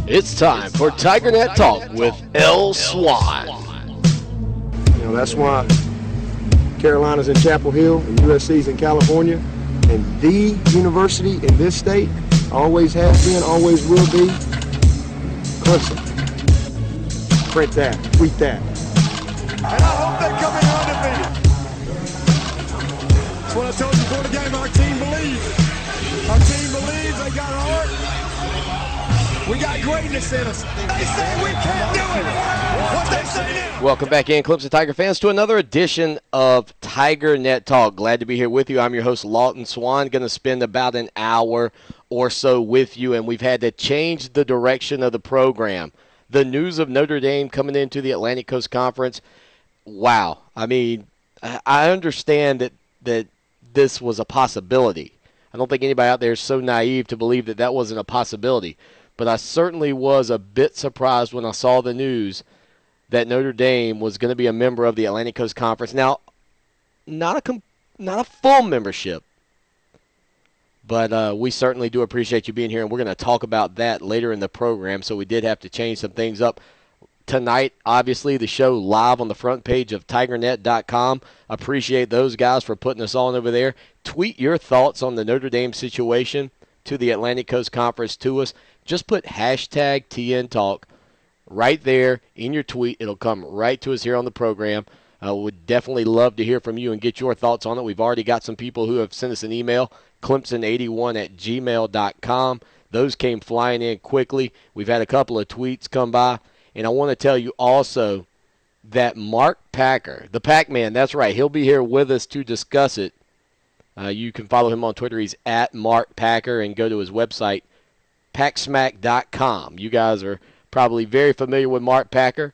It's time for TigerNet Talk with L. Swan. You know, that's why Carolina's in Chapel Hill and USC's in California. And the university in this state always has been, always will be, Clemson. Print that, tweet that. And I hope they come in undefeated. That's what I told you before the game. Our team believes. Our team believes. They got heart. We got greatness in us. They say we can't do it. What they say now. Welcome back in, Clemson Tiger fans, to another edition of TigerNet Talk. Glad to be here with you. I'm your host, Lawton Swan. Going to spend about an hour or so with you, and we've had to change the direction of the program. The news of Notre Dame coming into the Atlantic Coast Conference, wow. I mean, I understand that this was a possibility. I don't think anybody out there is so naive to believe that that wasn't a possibility. But I certainly was a bit surprised when I saw the news that Notre Dame was going to be a member of the Atlantic Coast Conference. Now, not a full membership, but we certainly do appreciate you being here, and we're going to talk about that later in the program, so we did have to change some things up. Tonight, obviously, the show live on the front page of TigerNet.com. Appreciate those guys for putting us on over there. Tweet your thoughts on the Notre Dame situation to the Atlantic Coast Conference to us. Just put hashtag TN Talk right there in your tweet. It'll come right to us here on the program. Would definitely love to hear from you and get your thoughts on it. We've already got some people who have sent us an email, clemson81@gmail.com. Those came flying in quickly. We've had a couple of tweets come by. And I want to tell you also that Mark Packer, the Pac-Man, that's right, he'll be here with us to discuss it. You can follow him on Twitter. He's at Mark Packer, and go to his website, packsmack.com. You guys are probably very familiar with Mark Packer,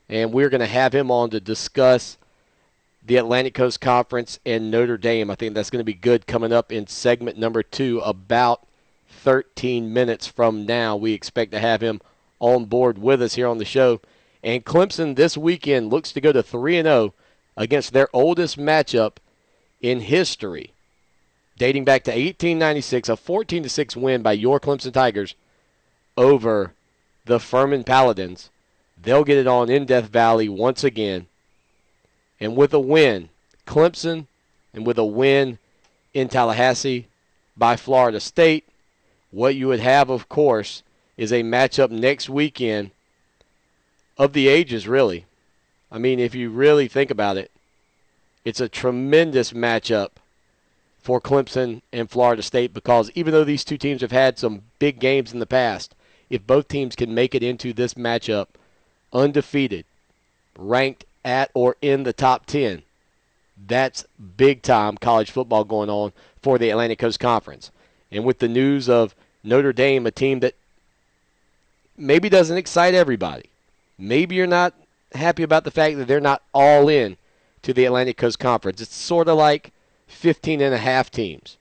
and we're going to have him on to discuss the Atlantic Coast Conference and Notre Dame. I think that's going to be good coming up in segment number 2, about 13 minutes from now. We expect to have him on board with us here on the show. And Clemson this weekend looks to go to 3-0 against their oldest matchup in history, dating back to 1896, a 14-6 win by your Clemson Tigers over the Furman Paladins. They'll get it on in Death Valley once again. And with a win, Clemson, and with a win in Tallahassee by Florida State, what you would have, of course, is a matchup next weekend of the ages, really. I mean, if you really think about it, it's a tremendous matchup for Clemson and Florida State, because even though these two teams have had some big games in the past, if both teams can make it into this matchup undefeated, ranked at or in the top 10, that's big-time college football going on for the Atlantic Coast Conference. And with the news of Notre Dame, a team that maybe doesn't excite everybody. Maybe you're not happy about the fact that they're not all in to the Atlantic Coast Conference. It's sort of like 15.5 teams.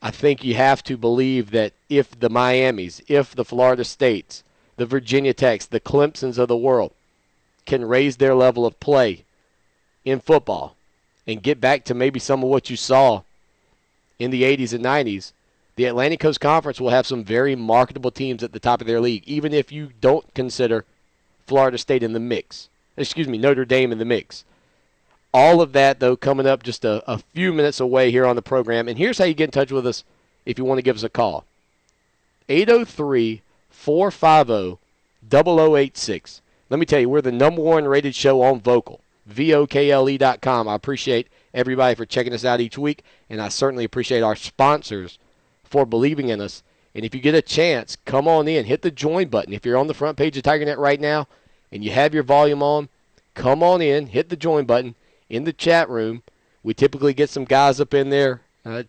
I think you have to believe that if the Miamis, if the Florida States, the Virginia Techs, the Clemsons of the world can raise their level of play in football and get back to maybe some of what you saw in the 80s and 90s, the Atlantic Coast Conference will have some very marketable teams at the top of their league, even if you don't consider Florida State in the mix. Notre Dame in the mix. All of that, though, coming up just a few minutes away here on the program. And here's how you get in touch with us if you want to give us a call. 803-450-0086. Let me tell you, we're the #1 rated show on Vocal, VOKLE.com. I appreciate everybody for checking us out each week, and I certainly appreciate our sponsors for believing in us. And if you get a chance, come on in, hit the join button. If you're on the front page of TigerNet right now and you have your volume on, come on in, hit the join button in the chat room. We typically get some guys up in there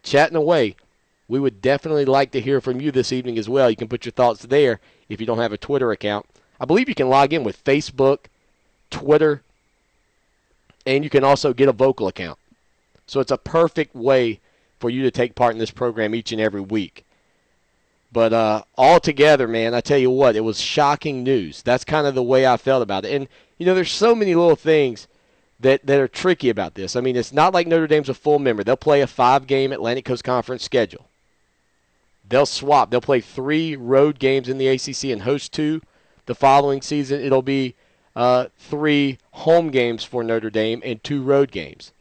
chatting away. We would definitely like to hear from you this evening as well. You can put your thoughts there if you don't have a Twitter account. I believe you can log in with Facebook, Twitter, and you can also get a Vocal account. So it's a perfect way for you to take part in this program each and every week. But all together, man, I tell you what, it was shocking news. That's kind of the way I felt about it. And, you know, there's so many little things that are tricky about this. I mean, it's not like Notre Dame's a full member. They'll play a 5-game Atlantic Coast Conference schedule. They'll swap. They'll play 3 road games in the ACC and host 2. The following season, it'll be 3 home games for Notre Dame and 2 road games.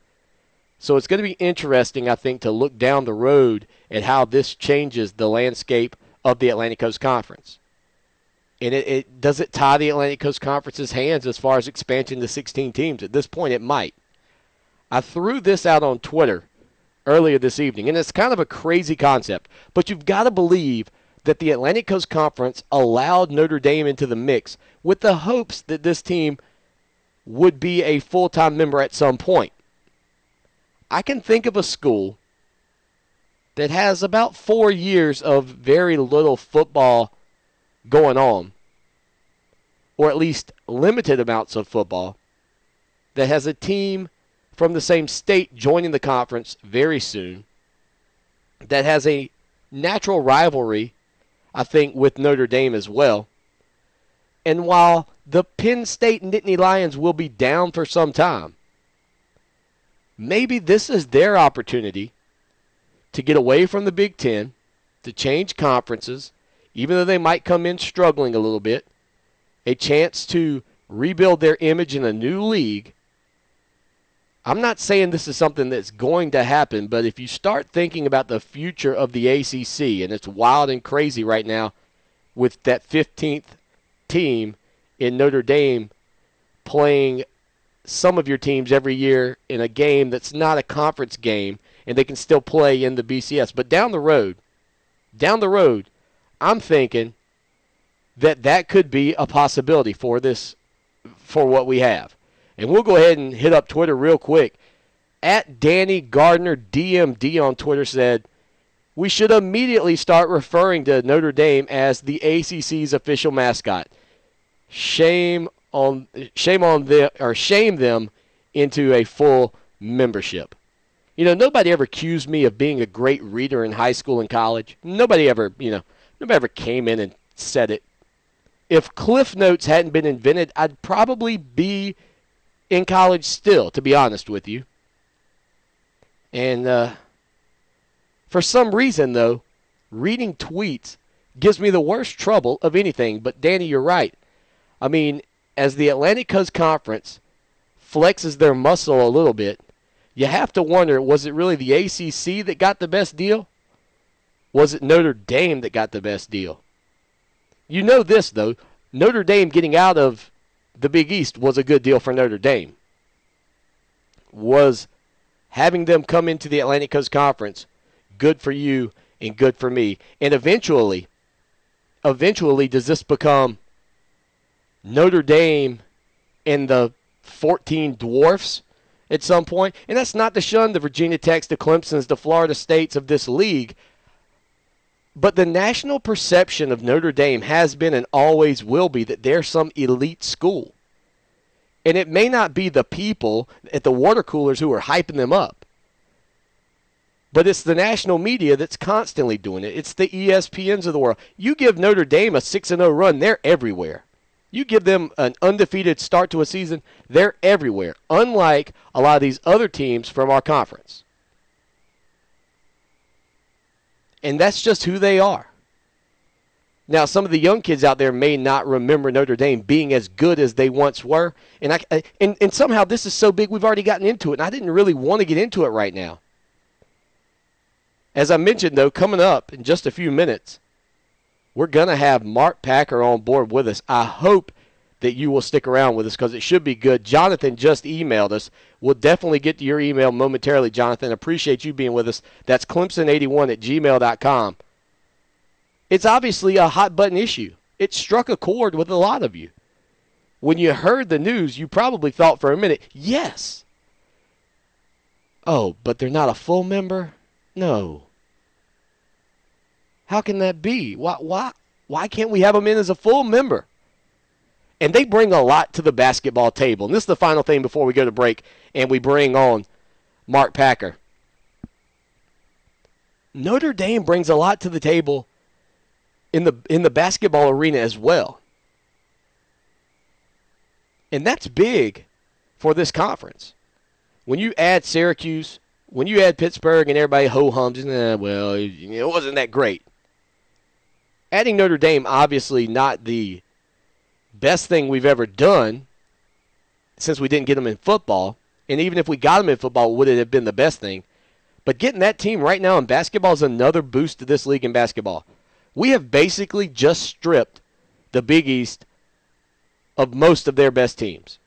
So it's going to be interesting, I think, to look down the road at how this changes the landscape of the Atlantic Coast Conference. And does it tie the Atlantic Coast Conference's hands as far as expansion to 16 teams? At this point, it might. I threw this out on Twitter earlier this evening, and it's kind of a crazy concept, but you've got to believe that the Atlantic Coast Conference allowed Notre Dame into the mix with the hopes that this team would be a full-time member at some point. I can think of a school that has about 4 years of very little football going on, or at least limited amounts of football, that has a team from the same state joining the conference very soon, that has a natural rivalry, I think, with Notre Dame as well. And while the Penn State Nittany Lions will be down for some time, maybe this is their opportunity to get away from the Big Ten, to change conferences, even though they might come in struggling a little bit, a chance to rebuild their image in a new league. I'm not saying this is something that's going to happen, but if you start thinking about the future of the ACC, and it's wild and crazy right now with that 15th team in Notre Dame playing some of your teams every year in a game that's not a conference game, and they can still play in the BCS. But down the road, I'm thinking that could be a possibility for what we have. And we'll go ahead and hit up Twitter real quick. At Danny Gardner DMD on Twitter said, we should immediately start referring to Notre Dame as the ACC's official mascot. Shame them into a full membership. You know, nobody ever accused me of being a great reader in high school and college. Nobody ever came in and said it. If Cliff Notes hadn't been invented, I'd probably be in college still, to be honest with you. And for some reason, though, reading tweets gives me the worst trouble of anything. But, Danny, you're right. I mean, as the Atlantic Coast Conference flexes their muscle a little bit, you have to wonder, was it really the ACC that got the best deal? Was it Notre Dame that got the best deal? You know this, though. Notre Dame getting out of the Big East was a good deal for Notre Dame. Was having them come into the Atlantic Coast Conference good for you and good for me? And eventually, does this become Notre Dame and the 14 dwarfs at some point? And that's not to shun the Virginia Techs, the Clemsons, the Florida States of this league. But the national perception of Notre Dame has been and always will be that they're some elite school. And it may not be the people at the water coolers who are hyping them up, but it's the national media that's constantly doing it. It's the ESPNs of the world. You give Notre Dame a 6-0 run, they're everywhere. You give them an undefeated start to a season, they're everywhere, unlike a lot of these other teams from our conference. And that's just who they are. Now, some of the young kids out there may not remember Notre Dame being as good as they once were. And somehow this is so big we've already gotten into it, and I didn't really want to get into it right now. As I mentioned, though, coming up in just a few minutes, we're going to have Mark Packer on board with us. I hope that you will stick around with us because it should be good. Jonathan just emailed us. We'll definitely get to your email momentarily, Jonathan. Appreciate you being with us. That's Clemson81@gmail.com. It's obviously a hot-button issue. It struck a chord with a lot of you. When you heard the news, you probably thought for a minute, yes. Oh, but they're not a full member? No. How can that be? Why can't we have them in as a full member? And they bring a lot to the basketball table. And this is the final thing before we go to break and we bring on Mark Packer. Notre Dame brings a lot to the table in the basketball arena as well. And that's big for this conference. When you add Syracuse, when you add Pittsburgh and everybody ho-hums, well, it wasn't that great. adding Notre Dame, obviously not the best thing we've ever done since we didn't get them in football. And even if we got them in football, would it have been the best thing? But getting that team right now in basketball is another boost to this league in basketball. We have basically just stripped the Big East of most of their best teams.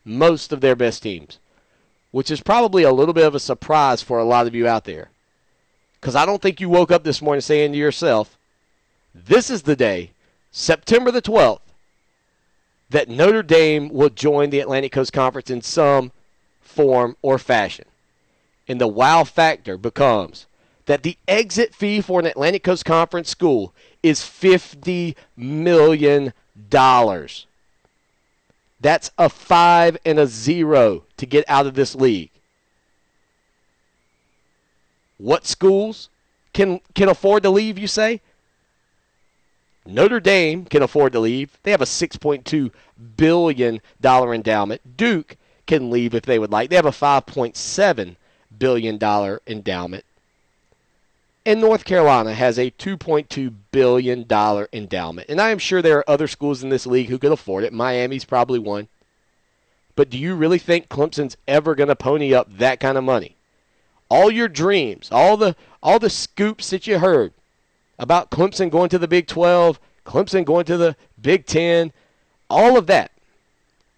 Most of their best teams. Which is probably a little bit of a surprise for a lot of you out there. Because I don't think you woke up this morning saying to yourself, this is the day, September the 12th, that Notre Dame will join the Atlantic Coast Conference in some form or fashion. And the wow factor becomes that the exit fee for an Atlantic Coast Conference school is $50 million. That's a 5 and a 0 to get out of this league. What schools can afford to leave, you say? Notre Dame can afford to leave. They have a $6.2 billion endowment. Duke can leave if they would like. They have a $5.7 billion endowment. And North Carolina has a $2.2 billion endowment. And I am sure there are other schools in this league who could afford it. Miami's probably one. But do you really think Clemson's ever going to pony up that kind of money? All your dreams, all the scoops that you heard about Clemson going to the Big 12, Clemson going to the Big 10, all of that,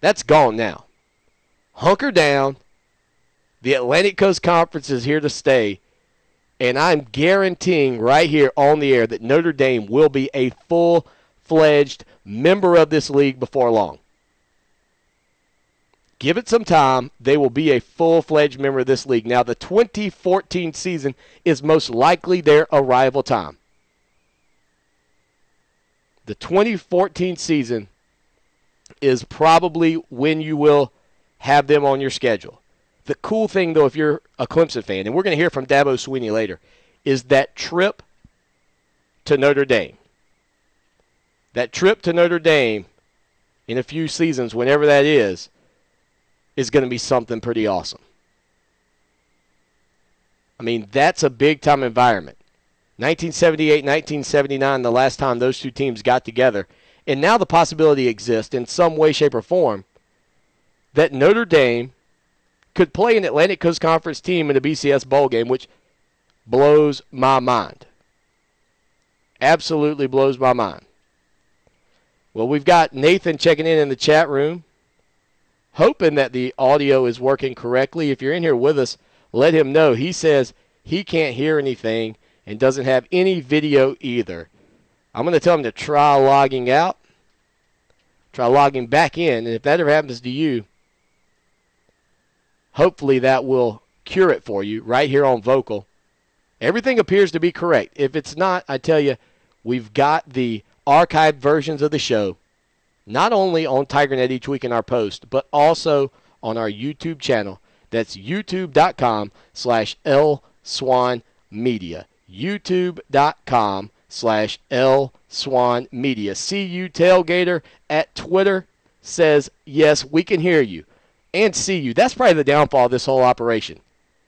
that's gone now. Hunker down. The Atlantic Coast Conference is here to stay. And I'm guaranteeing right here on the air that Notre Dame will be a full-fledged member of this league before long. Give it some time. They will be a full-fledged member of this league. Now, the 2014 season is most likely their arrival time. The 2014 season is probably when you will have them on your schedule. The cool thing, though, if you're a Clemson fan, and we're going to hear from Dabo Swinney later, is that trip to Notre Dame. That trip to Notre Dame in a few seasons, whenever that is going to be something pretty awesome. I mean, that's a big-time environment. 1978, 1979, the last time those two teams got together. And now the possibility exists in some way, shape, or form that Notre Dame could play an Atlantic Coast Conference team in a BCS bowl game, which blows my mind. Absolutely blows my mind. Well, we've got Nathan checking in the chat room, hoping that the audio is working correctly. If you're in here with us, let him know. He says he can't hear anything and doesn't have any video either. I'm going to tell him to try logging out, try logging back in, and if that ever happens to you, hopefully that will cure it for you right here on Vocal. Everything appears to be correct. If it's not, I tell you, we've got the archived versions of the show, not only on TigerNet each week in our post, but also on our YouTube channel. That's youtube.com/LSwanMedia. youtube.com/LSwanMedia. CU Tailgater at Twitter says, yes, we can hear you. And CU, that's probably the downfall of this whole operation.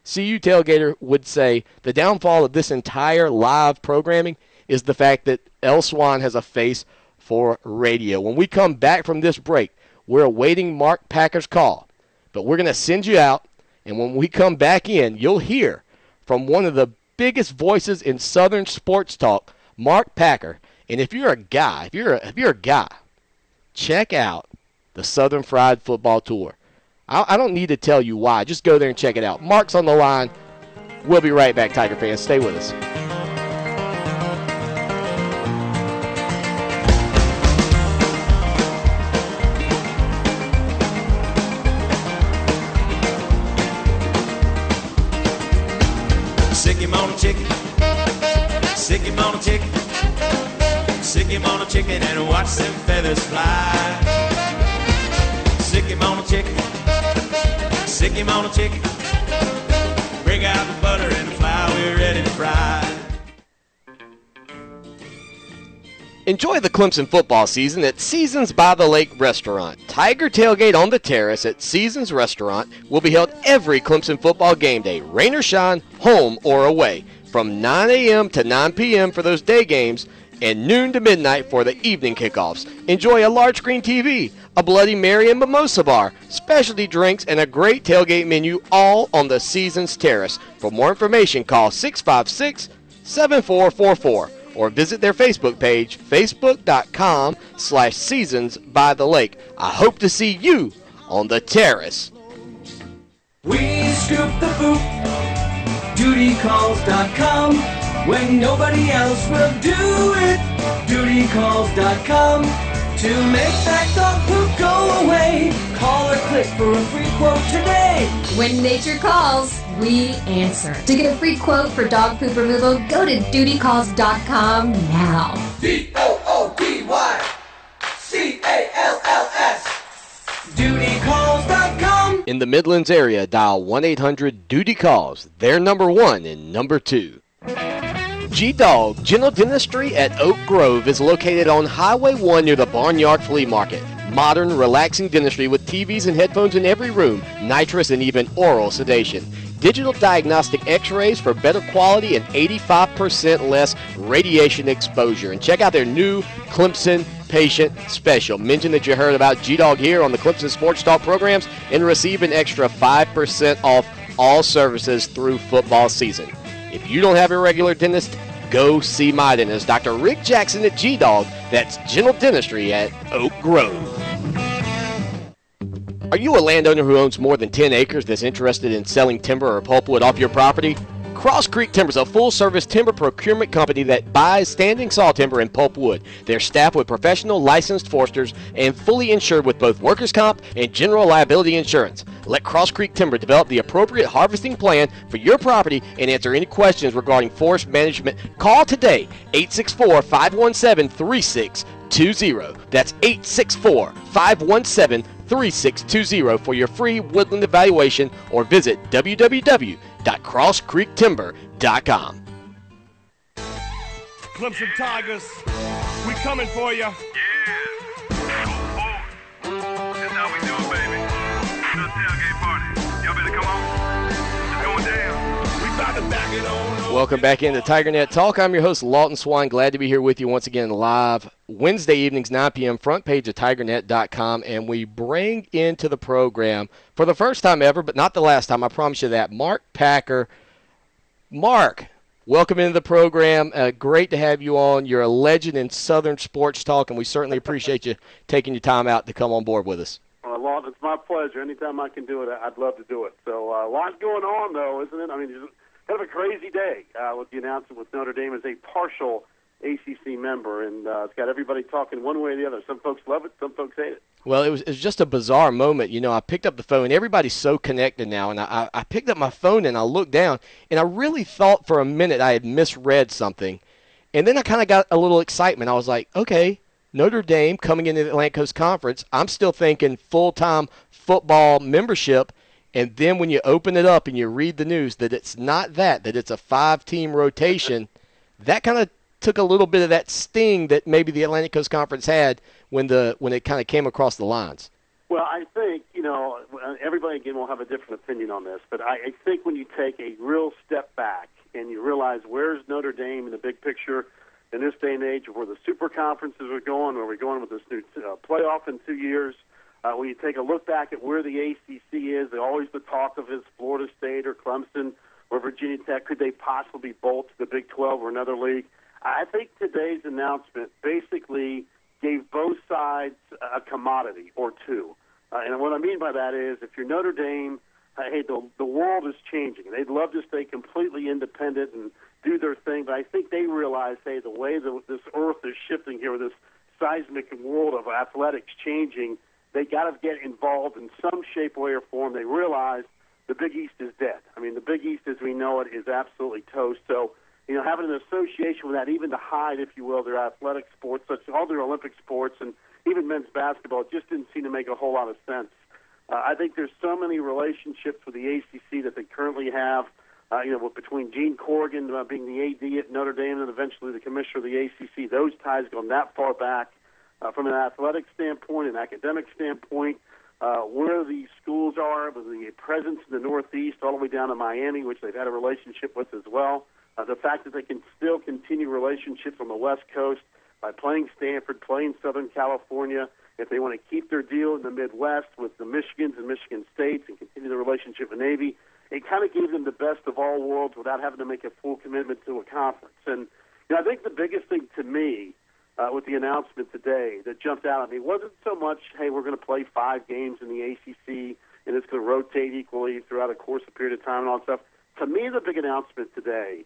CU Tailgater would say the downfall of this entire live programming is the fact that L Swan has a face for radio. When we come back from this break, we're awaiting Mark Packer's call. But we're going to send you out, and when we come back in, you'll hear from one of the biggest voices in Southern sports talk, Mark Packer. And if you're a guy, if you're a guy, check out the Southern Fried Football Tour. I don't need to tell you why. Just go there and check it out. Mark's on the line. We'll be right back, Tiger fans. Stay with us. Sick him on a chicken. Sick him on a chicken. Sick him on a chicken and watch them feathers fly. Sick him on a chicken. Sick him on a chicken. Bring out the butter and the flour, we're ready to fry. Enjoy the Clemson football season at Seasons by the Lake Restaurant. Tiger Tailgate on the Terrace at Seasons Restaurant will be held every Clemson football game day, rain or shine, home or away, from 9 a.m. to 9 p.m. for those day games, and noon to midnight for the evening kickoffs. Enjoy a large screen TV, a Bloody Mary and mimosa bar, specialty drinks, and a great tailgate menu, all on the Seasons Terrace. For more information, call 656-7444 or visit their Facebook page, facebook.com/Seasons by the Lake. I hope to see you on the terrace. We scoop the boot, dutycalls.com. When nobody else will do it, dutycalls.com. To make that dog poop go away, call or click for a free quote today. When nature calls, we answer. To get a free quote for dog poop removal, go to dutycalls.com now. DOODYCALLS. Dutycalls.com. In the Midlands area, dial 1-800-DUTY-CALLS. They're number 1 and number 2. G-Dog General Dentistry at Oak Grove is located on Highway 1 near the Barnyard Flea Market. Modern, relaxing dentistry with TVs and headphones in every room, nitrous and even oral sedation. Digital diagnostic x-rays for better quality and 85% less radiation exposure. And check out their new Clemson Patient Special. Mention that you heard about G-Dog here on the Clemson Sports Talk programs and receive an extra 5% off all services through football season. If you don't have a regular dentist, go see my dentist, Dr. Rick Jackson at G-Dog. That's General Dentistry at Oak Grove. Are you a landowner who owns more than 10 acres that's interested in selling timber or pulpwood off your property? Cross Creek Timber is a full-service timber procurement company that buys standing saw timber and pulpwood. They're staffed with professional licensed foresters and fully insured with both workers' comp and general liability insurance. Let Cross Creek Timber develop the appropriate harvesting plan for your property and answer any questions regarding forest management. Call today, 864-517-3620. That's 864-517-3620 for your free woodland evaluation, or visit www.crosscreektimber.com. Clemson Tigers, we coming for you. Yeah. That's how we do it, baby. Little tailgate party. Y'all better come on. It's going down. We about to back it on. Welcome back into TigerNet Talk. I'm your host, Lawton Swan. Glad to be here with you once again live Wednesday evenings, 9 p.m., front page of TigerNet.com. And we bring into the program, for the first time ever, but not the last time, I promise you that, Mark Packer. Mark, welcome into the program. Great to have you on. You're a legend in Southern sports talk, and we certainly appreciate you taking your time out to come on board with us. Lawton, it's my pleasure. Anytime I can do it, I'd love to do it. So a lot going on, though, isn't it? I mean, it's kind of a crazy day with the announcement with Notre Dame as a partial ACC member, and it's got everybody talking one way or the other. Some folks love it, some folks hate it. Well, it was just a bizarre moment. You know, I picked up the phone. Everybody's so connected now, and I picked up my phone and I looked down, and I really thought for a minute I had misread something. And then I kind of got a little excitement. I was like, okay, Notre Dame coming into the Atlantic Coast Conference. I'm still thinking full-time football membership. And then when you open it up and you read the news that it's not that it's a 5-team rotation, that kind of took a little bit of that sting that maybe the Atlantic Coast Conference had when it kind of came across the lines. Well, I think, everybody, again, will have a different opinion on this, but I think when you take a real step back and you realize where's Notre Dame in the big picture in this day and age, where the super conferences are going, where we're going with this new playoff in 2 years, when you take a look back at where the ACC is, always the talk of is Florida State or Clemson or Virginia Tech. Could they possibly bolt to the Big 12 or another league? I think today's announcement basically gave both sides a commodity or two. And what I mean by that is if you're Notre Dame, hey, the world is changing. They'd love to stay completely independent and do their thing, but I think they realize, hey, the way that this earth is shifting here with this seismic world of athletics changing, they got to get involved in some shape, way, or form. They realize the Big East is dead. I mean, the Big East as we know it is absolutely toast. So, having an association with that, even to hide, if you will, their athletic sports, such as all their Olympic sports and even men's basketball, it just didn't seem to make a whole lot of sense. I think there's so many relationships with the ACC that they currently have, between Gene Corrigan being the AD at Notre Dame and eventually the commissioner of the ACC. Those ties go that far back. From an athletic standpoint, an academic standpoint, where the schools are, with the presence in the Northeast all the way down to Miami, which they've had a relationship with as well. The fact that they can still continue relationships on the West Coast by playing Stanford, playing Southern California, if they want to keep their deal in the Midwest with the Michigans and Michigan States and continue the relationship with Navy, it kind of gave them the best of all worlds without having to make a full commitment to a conference. And I think the biggest thing to me with the announcement today that jumped out at me wasn't so much, hey, we're going to play 5 games in the ACC and it's going to rotate equally throughout a course of period of time and all that stuff. To me, the big announcement today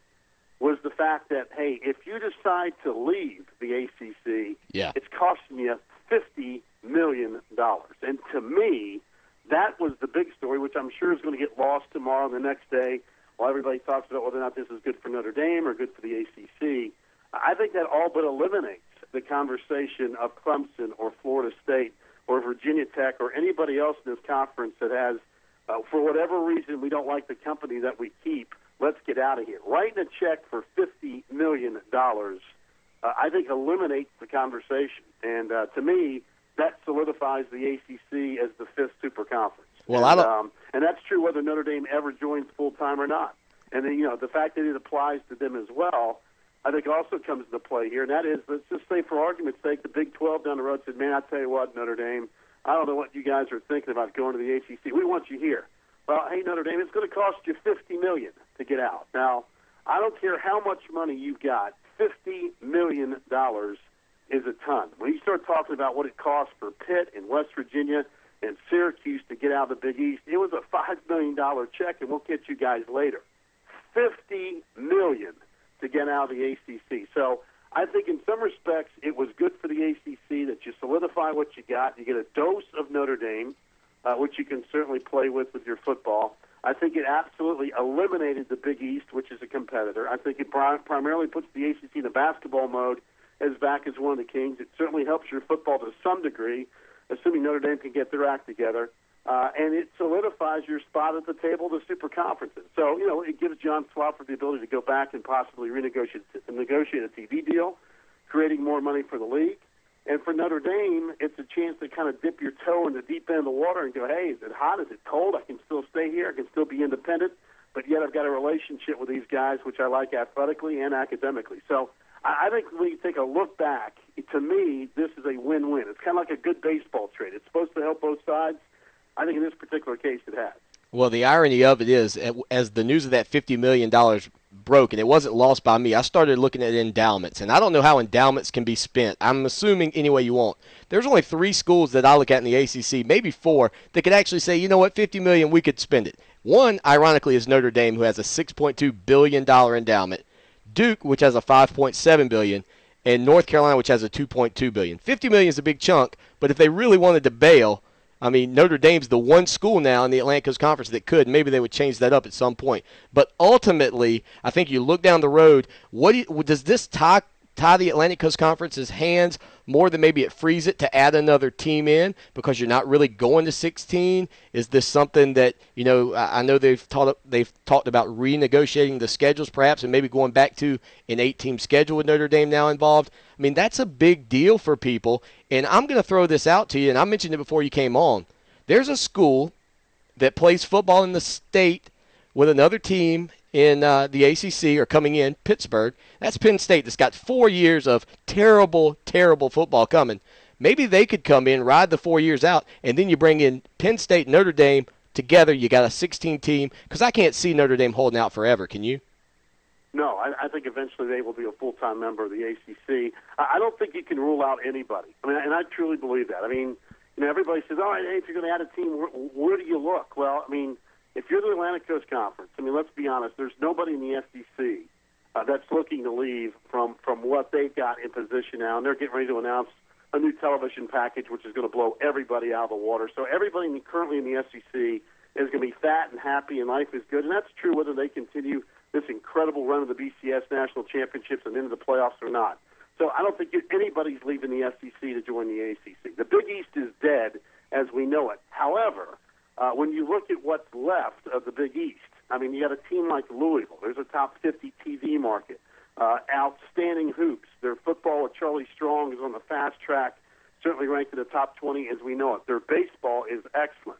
was the fact that, hey, if you decide to leave the ACC, it's costing you $50 million. And to me, that was the big story, which I'm sure is going to get lost tomorrow and the next day while everybody talks about whether or not this is good for Notre Dame or good for the ACC. I think that all but eliminates the conversation of Clemson or Florida State or Virginia Tech or anybody else in this conference that has, for whatever reason, we don't like the company that we keep, let's get out of here. Writing a check for $50 million, I think, eliminates the conversation. And to me, that solidifies the ACC as the 5th super conference. Well, and that's true whether Notre Dame ever joins full-time or not. And then, the fact that it applies to them as well, I think also comes into play here, and that is, let's just say for argument's sake, the Big 12 down the road said, man, I tell you what, Notre Dame, I don't know what you guys are thinking about going to the ACC. We want you here. Well, hey, Notre Dame, it's going to cost you $50 million to get out. Now, I don't care how much money you've got, $50 million is a ton. When you start talking about what it costs for Pitt and West Virginia and Syracuse to get out of the Big East, it was a $5 million check, and we'll get you guys later. $50 million to get out of the ACC. So I think in some respects it was good for the ACC that you solidify what you got. You get a dose of Notre Dame, which you can certainly play with your football. I think it absolutely eliminated the Big East, which is a competitor. I think it primarily puts the ACC in the basketball mode as back as one of the kings. It certainly helps your football to some degree, assuming Notre Dame can get their act together. And it solidifies your spot at the table of the super conferences. So, it gives John Swofford the ability to go back and possibly negotiate a TV deal, creating more money for the league. And for Notre Dame, it's a chance to kind of dip your toe in the deep end of the water and go, hey, is it hot? Is it cold? I can still stay here. I can still be independent. But yet I've got a relationship with these guys, which I like athletically and academically. So I think when you take a look back, to me, this is a win-win. It's kind of like a good baseball trade. It's supposed to help both sides. I think in this particular case it has. Well, the irony of it is, as the news of that $50 million broke, and it wasn't lost by me, I started looking at endowments, and I don't know how endowments can be spent. I'm assuming any way you want. There's only 3 schools that I look at in the ACC, maybe 4, that could actually say, you know what, $50 million, we could spend it. One, ironically, is Notre Dame, who has a $6.2 billion endowment, Duke, which has a $5.7 billion, and North Carolina, which has a $2.2 billion. $50 million is a big chunk, but if they really wanted to bail, I mean, Notre Dame's the one school now in the Atlantic Coast Conference that could. Maybe they would change that up at some point. But ultimately, I think you look down the road, does this tie the Atlantic Coast Conference's hands more than maybe it frees it to add another team in because you're not really going to 16? Is this something that, I know they've talked about renegotiating the schedules perhaps and maybe going back to an 8-team schedule with Notre Dame now involved? I mean, that's a big deal for people. And I'm going to throw this out to you, and I mentioned it before you came on. There's a school that plays football in the state with another team in the ACC or coming in, Pittsburgh. That's Penn State that's got 4 years of terrible, terrible football coming. Maybe they could come in, ride the 4 years out, and then you bring in Penn State, Notre Dame together. You got a 16 team because I can't see Notre Dame holding out forever. Can you? No, I think eventually they will be a full-time member of the ACC. I don't think you can rule out anybody. I mean, and I truly believe that. I mean, everybody says, all right, hey, if you're going to add a team, where do you look? Well, I mean, if you're the Atlantic Coast Conference, I mean, let's be honest, there's nobody in the SEC that's looking to leave from what they've got in position now, and they're getting ready to announce a new television package, which is going to blow everybody out of the water. So everybody currently in the SEC is going to be fat and happy, and life is good, and that's true whether they continue this incredible run of the BCS National Championships and into the playoffs or not. So I don't think anybody's leaving the SEC to join the ACC. The Big East is dead as we know it. However, when you look at what's left of the Big East, I mean, you got a team like Louisville. There's a top 50 TV market. Outstanding hoops. Their football with Charlie Strong is on the fast track, certainly ranked in the top 20 as we know it. Their baseball is excellent.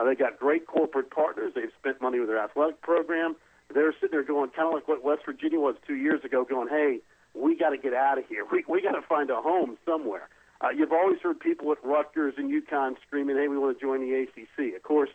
They got great corporate partners. They've spent money with their athletic program. they're sitting there going, kind of like what West Virginia was 2 years ago, going, hey, we got to get out of here. We got to find a home somewhere. You've always heard people at Rutgers and UConn screaming, hey, we want to join the ACC. Of course,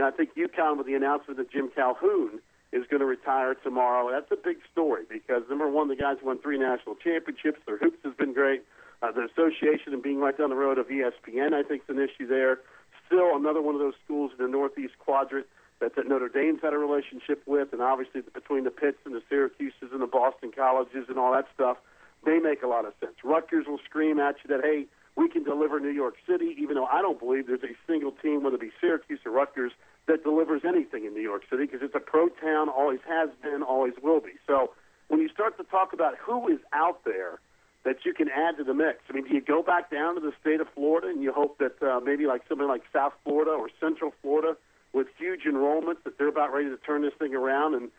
I think UConn, with the announcement that Jim Calhoun is going to retire tomorrow, that's a big story because, number one, the guys won 3 national championships. Their hoops has been great. The association and being right down the road of ESPN, I think, is an issue there. Still another one of those schools in the Northeast quadrant that Notre Dame's had a relationship with, and obviously between the Pitts and the Syracuses and the Boston colleges and all that stuff, they make a lot of sense. Rutgers will scream at you that, hey, we can deliver New York City, even though I don't believe there's a single team, whether it be Syracuse or Rutgers, that delivers anything in New York City because it's a pro town, always has been, always will be. So when you start to talk about who is out there that you can add to the mix, I mean, do you go back down to the state of Florida and you hope that maybe like something like South Florida or Central Florida with huge enrollments that they're about ready to turn this thing around and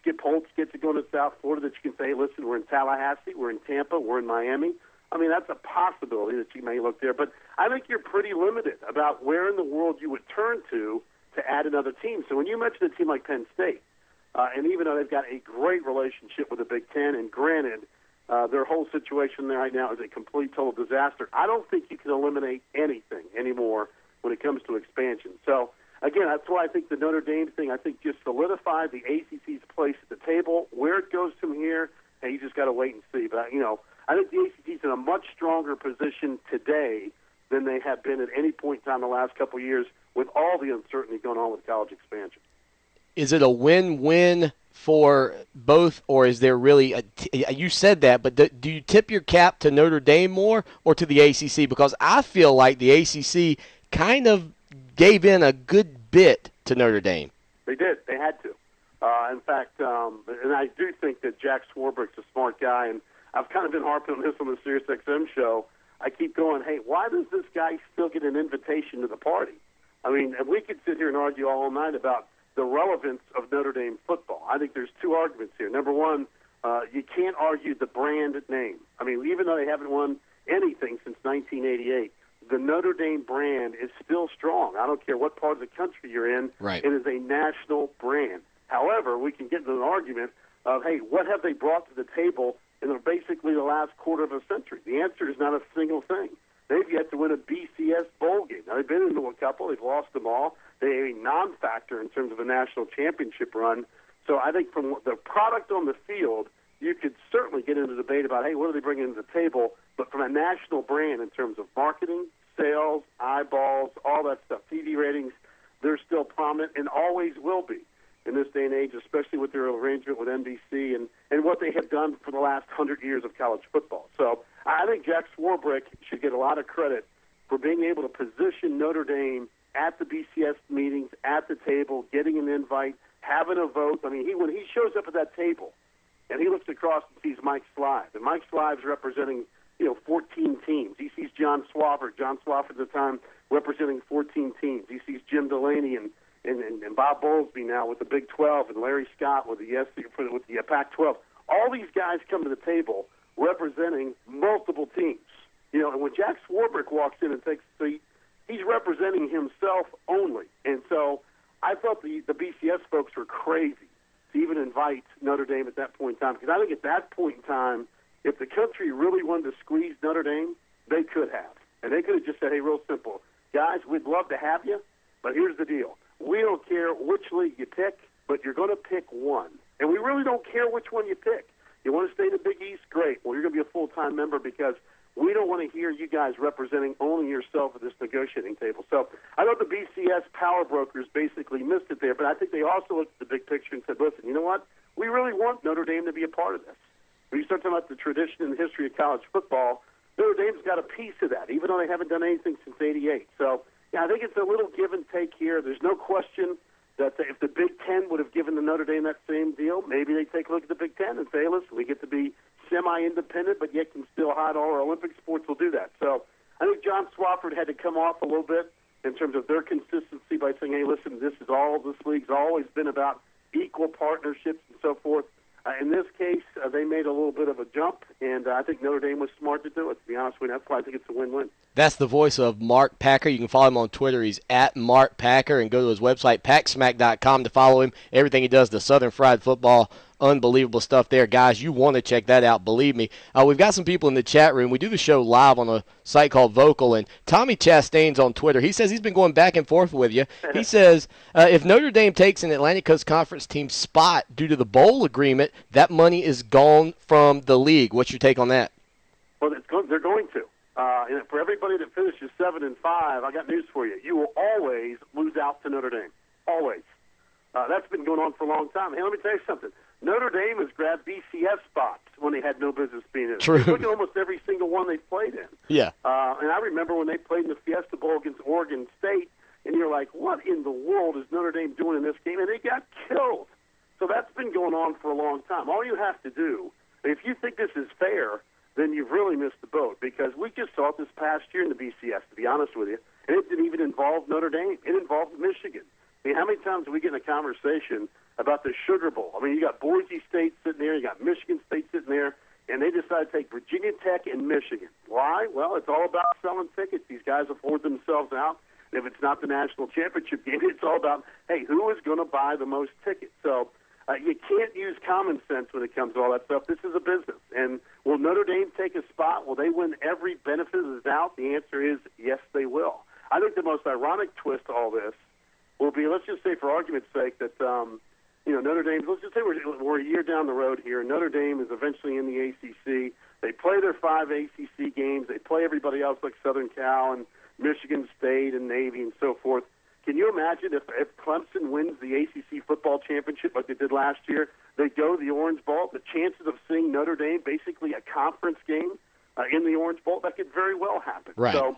Skip Holtz gets to go to South Florida that you can say, hey, listen, we're in Tallahassee, we're in Tampa, we're in Miami. I mean, that's a possibility that you may look there. But I think you're pretty limited about where in the world you would turn to add another team. So when you mention a team like Penn State, and even though they've got a great relationship with the Big Ten, and granted, their whole situation there right now is a complete, total disaster, I don't think you can eliminate anything anymore when it comes to expansion. So, again, that's why I think the Notre Dame thing, I think, just solidified the ACC's place at the table. Where it goes from here, hey, you just got to wait and see. But, I think the ACC's in a much stronger position today than they have been at any point in time in the last couple of years with all the uncertainty going on with college expansion. Is it a win-win for both, or is there really you said that, but do you tip your cap to Notre Dame more or to the ACC? Because I feel like the ACC kind of gave in a good bit to Notre Dame. They did. They had to. In fact, and I do think that Jack Swarbrick's a smart guy, and I've kind of been harping on this on the SiriusXM show. I keep going, hey, why does this guy still get an invitation to the party? I mean, we could sit here and argue all night about the relevance of Notre Dame football. I think there's 2 arguments here. Number one, you can't argue the brand name. I mean, even though they haven't won anything since 1988, the Notre Dame brand is still strong. I don't care what part of the country you're in. Right. It is a national brand. However, we can get into an argument of, hey, what have they brought to the table in basically the last quarter of a century? The answer is not a single thing. They've yet to win a BCS bowl game. Now, they've been into a couple. They've lost them all. They're a non-factor in terms of a national championship run. So I think from the product on the field, you could certainly get into debate about, hey, what are they bringing to the table? But from a national brand in terms of marketing, sales, eyeballs, all that stuff, TV ratings, they're still prominent and always will be in this day and age, especially with their arrangement with NBC and what they have done for the last 100 years of college football. So I think Jack Swarbrick should get a lot of credit for being able to position Notre Dame at the BCS meetings, at the table, getting an invite, having a vote. I mean, when he shows up at that table and he looks across and sees Mike Slive, and Mike Slive's representing 14 teams. He sees John Swafford. John Swafford at the time representing 14 teams. He sees Jim Delaney and Bob Bowlesby now with the Big 12 and Larry Scott with the Pac-12. All these guys come to the table representing multiple teams. And when Jack Swarbrick walks in and takes a seat, he's representing himself only. And so I thought the BCS folks were crazy to even invite Notre Dame at that point in time, because I think at that point in time, if the country really wanted to squeeze Notre Dame, they could have. And they could have just said, hey, real simple, guys, we'd love to have you, but here's the deal. We don't care which league you pick, but you're going to pick one. And we really don't care which one you pick. You want to stay in the Big East? Great. Well, you're going to be a full-time member because we don't want to hear you guys representing only yourself at this negotiating table. So I thought the BCS power brokers basically missed it there, but I think they also looked at the big picture and said, listen, you know what? We really want Notre Dame to be a part of this. When you start talking about the tradition and the history of college football, Notre Dame's got a piece of that, even though they haven't done anything since '88. So, yeah, I think it's a little give and take here. There's no question that if the Big Ten would have given the Notre Dame that same deal, maybe they take a look at the Big Ten and say, hey, listen, we get to be semi-independent, but yet can still hide all our Olympic sports. We'll do that. So I think John Swafford had to come off a little bit in terms of their consistency by saying, hey, listen, this league's always been about equal partnerships and so forth. In this case, they made a little bit of a jump, and I think Notre Dame was smart to do it, to be honest with you. That's why I think it's a win-win. That's the voice of Mark Packer. You can follow him on Twitter. He's at Mark Packer, and go to his website, packsmack.com, to follow him. Everything he does, the Southern Fried Football, unbelievable stuff there. Guys, you want to check that out, believe me. We've got some people in the chat room. We do the show live on a site called Vocal, and Tommy Chastain's on Twitter. He says he's been going back and forth with you. He says if Notre Dame takes an Atlantic Coast Conference team spot due to the bowl agreement, that money is gone from the league. What's your take on that? Well, they're going to. And for everybody that finishes 7-5, I got news for you. You will always lose out to Notre Dame. Always. That's been going on for a long time. Hey, let me tell you something. Notre Dame has grabbed BCS spots when they had no business being in. True. Look at almost every single one they played in. Yeah. And I remember when they played in the Fiesta Bowl against Oregon State, and you're like, what in the world is Notre Dame doing in this game? And they got killed. So that's been going on for a long time. All you have to do, if you think this is fair, then you've really missed the boat, because we just saw it this past year in the BCS, to be honest with you, and it didn't even involve Notre Dame. It involved Michigan. I mean, how many times do we get in a conversation about the Sugar Bowl? I mean, you got Boise State sitting there, you got Michigan State sitting there, and they decided to take Virginia Tech and Michigan. Why? Well, it's all about selling tickets. These guys afford themselves out. And if it's not the national championship game, it's all about, hey, who is going to buy the most tickets? So you can't use common sense when it comes to all that stuff. This is a business. And will Notre Dame take a spot? Will they win every benefit of the doubt? The answer is yes, they will. I think the most ironic twist to all this will be, let's just say for argument's sake, that Notre Dame, let's just say we're a year down the road here, and Notre Dame is eventually in the ACC. They play their 5 ACC games. They play everybody else like Southern Cal and Michigan State and Navy and so forth. Can you imagine if Clemson wins the ACC football championship like they did last year, they go to the Orange Bowl, the chances of seeing Notre Dame basically a conference game in the Orange Bowl, that could very well happen. Right. So,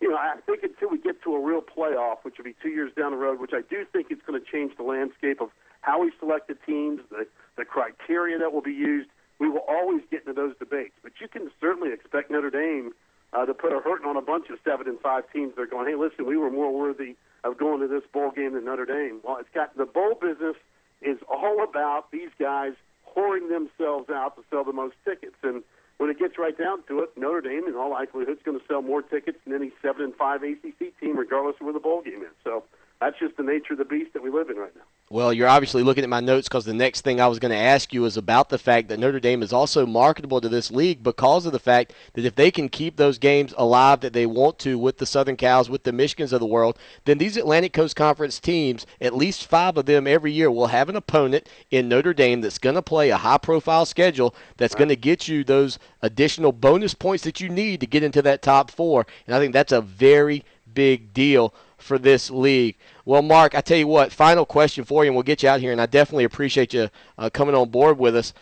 I think until we get to a real playoff, which will be 2 years down the road, which I do think it's going to change the landscape of how we select the teams, the criteria that will be used, we will always get into those debates. But you can certainly expect Notre Dame to put a hurting on a bunch of 7-5 teams. They're going, hey, listen, we were more worthy of going to this bowl game than Notre Dame. Well, it's got the bowl business is all about these guys whoring themselves out to sell the most tickets. And when it gets right down to it, Notre Dame, in all likelihood, is going to sell more tickets than any 7-5 ACC team, regardless of where the bowl game is. So that's just the nature of the beast that we live in right now. Well, you're obviously looking at my notes, because the next thing I was going to ask you is about the fact that Notre Dame is also marketable to this league because of the fact that if they can keep those games alive that they want to with the Southern Cals, with the Michigans of the world, then these Atlantic Coast Conference teams, at least 5 of them every year, will have an opponent in Notre Dame that's going to play a high-profile schedule that's going to get you those additional bonus points that you need to get into that top 4. And I think that's a very big deal for this league. Well, Mark, I tell you what, final question for you, and we'll get you out here, and I definitely appreciate you coming on board with us.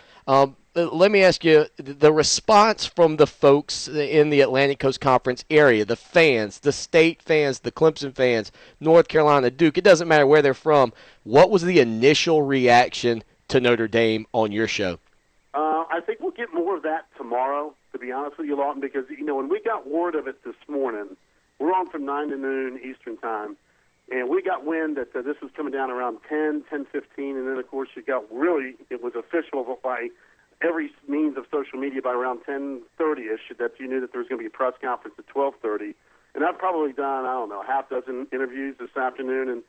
Let me ask you, the response from the folks in the Atlantic Coast Conference area, the fans, the state fans, the Clemson fans, North Carolina, Duke, it doesn't matter where they're from, what was the initial reaction to Notre Dame on your show? I think we'll get more of that tomorrow, to be honest with you, Lawton, because, when we got word of it this morning, we're on from 9 to noon Eastern time, and we got wind that this was coming down around 10:15, and then, of course, it was official by every means of social media by around 10:30ish that you knew that there was going to be a press conference at 12:30. And I've probably done, I don't know, half dozen interviews this afternoon and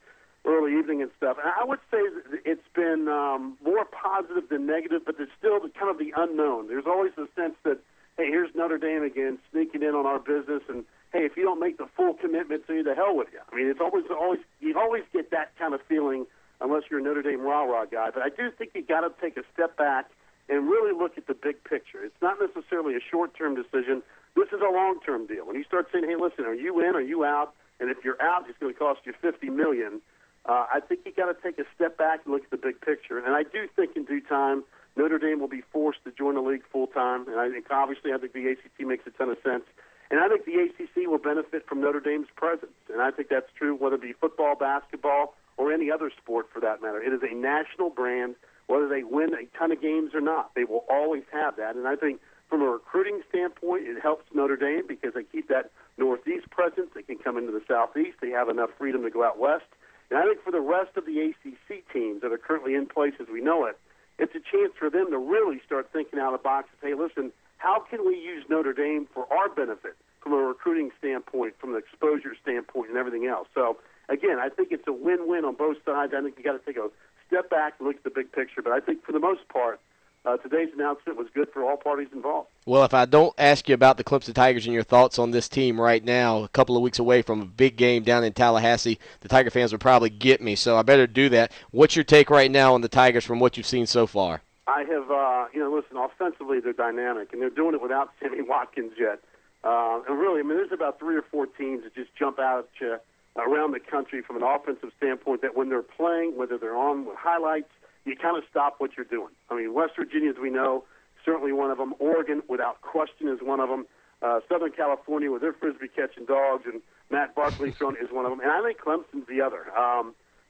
early evening and stuff. And I would say that it's been more positive than negative, but there's still kind of the unknown. There's always the sense that, hey, here's Notre Dame again sneaking in on our business, and hey, if you don't make the full commitment, to you, the hell with you. I mean, it's always you always get that kind of feeling unless you're a Notre Dame rah-rah guy. But I do think you got to take a step back and really look at the big picture. It's not necessarily a short-term decision. This is a long-term deal. When you start saying, hey, listen, are you in, are you out? And if you're out, it's going to cost you $50 million. I think you got to take a step back and look at the big picture. And I do think in due time, Notre Dame will be forced to join the league full-time. And I think the ACC makes a ton of sense. And I think the ACC will benefit from Notre Dame's presence. And I think that's true whether it be football, basketball, or any other sport for that matter. It is a national brand, whether they win a ton of games or not. They will always have that. And I think from a recruiting standpoint, it helps Notre Dame because they keep that Northeast presence. They can come into the Southeast. They have enough freedom to go out West. And I think for the rest of the ACC teams that are currently in place as we know it, it's a chance for them to really start thinking out of the box and say, listen, how can we use Notre Dame for our benefit from a recruiting standpoint, from an exposure standpoint, and everything else? So, again, I think it's a win-win on both sides. I think you got to take a step back and look at the big picture. But I think for the most part, today's announcement was good for all parties involved. Well, if I don't ask you about the Clemson Tigers and your thoughts on this team right now, a couple of weeks away from a big game down in Tallahassee, the Tiger fans would probably get me, so I better do that. What's your take right now on the Tigers from what you've seen so far? I have, listen, offensively they're dynamic, and they're doing it without Sammy Watkins yet. And really, I mean, there's about 3 or 4 teams that just jump out at you around the country from an offensive standpoint that when they're playing, whether they're on with highlights, you kind of stop what you're doing. I mean, West Virginia, as we know, certainly one of them. Oregon, without question, is one of them. Southern California, with their frisbee-catching dogs, and Matt Barkley is one of them. And I think Clemson's the other.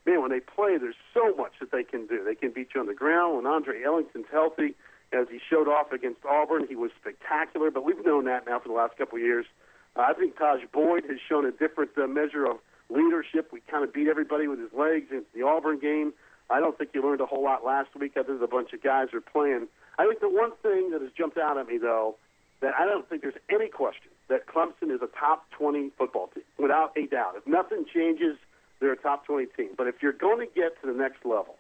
Man, when they play, there's so much that they can do. They can beat you on the ground. When Andre Ellington's healthy, as he showed off against Auburn, he was spectacular. But we've known that now for the last couple of years. I think Taj Boyd has shown a different measure of leadership. We kind of beat everybody with his legs in the Auburn game. I don't think you learned a whole lot last week. I think a bunch of guys are playing. I think the one thing that has jumped out at me, though, that I don't think there's any question that Clemson is a top 20 football team, without a doubt. If nothing changes, they're a top 20 team. But if you're going to get to the next level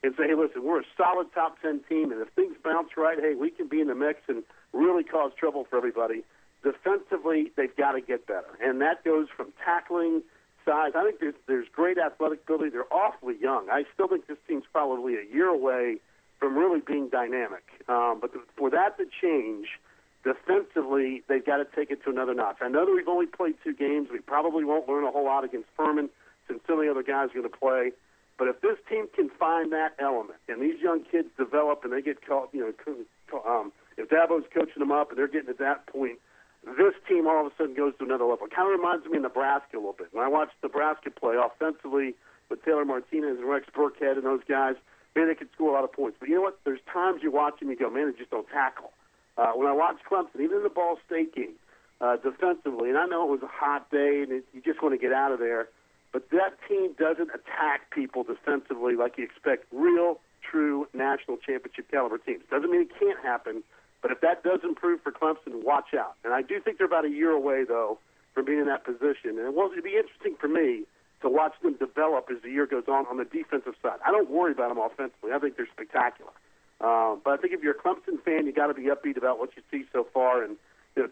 and say, hey, listen, we're a solid top 10 team, and if things bounce right, hey, we can be in the mix and really cause trouble for everybody, defensively, they've got to get better. And that goes from tackling, size. I think there's great athletic ability. They're awfully young. I still think this team's probably a year away from really being dynamic. But for that to change, defensively, they've got to take it to another notch. I know that we've only played 2 games. We probably won't learn a whole lot against Furman since so many other guys are going to play. But if this team can find that element and these young kids develop and they get caught, if Dabo's coaching them up and they're getting to that point, this team all of a sudden goes to another level. It kind of reminds me of Nebraska a little bit. When I watched Nebraska play offensively with Taylor Martinez and Rex Burkhead and those guys, man, they could score a lot of points. But you know what? There's times you watch them and you go, man, they just don't tackle. When I watched Clemson, even in the Ball State game, defensively, and I know it was a hot day and you just want to get out of there, but that team doesn't attack people defensively like you expect real, true national championship caliber teams. Doesn't mean it can't happen. But if that does improve for Clemson, watch out. And I do think they're about a year away, though, from being in that position. And it'd be interesting for me to watch them develop as the year goes on the defensive side. I don't worry about them offensively. I think they're spectacular. But I think if you're a Clemson fan, you got to be upbeat about what you see so far. And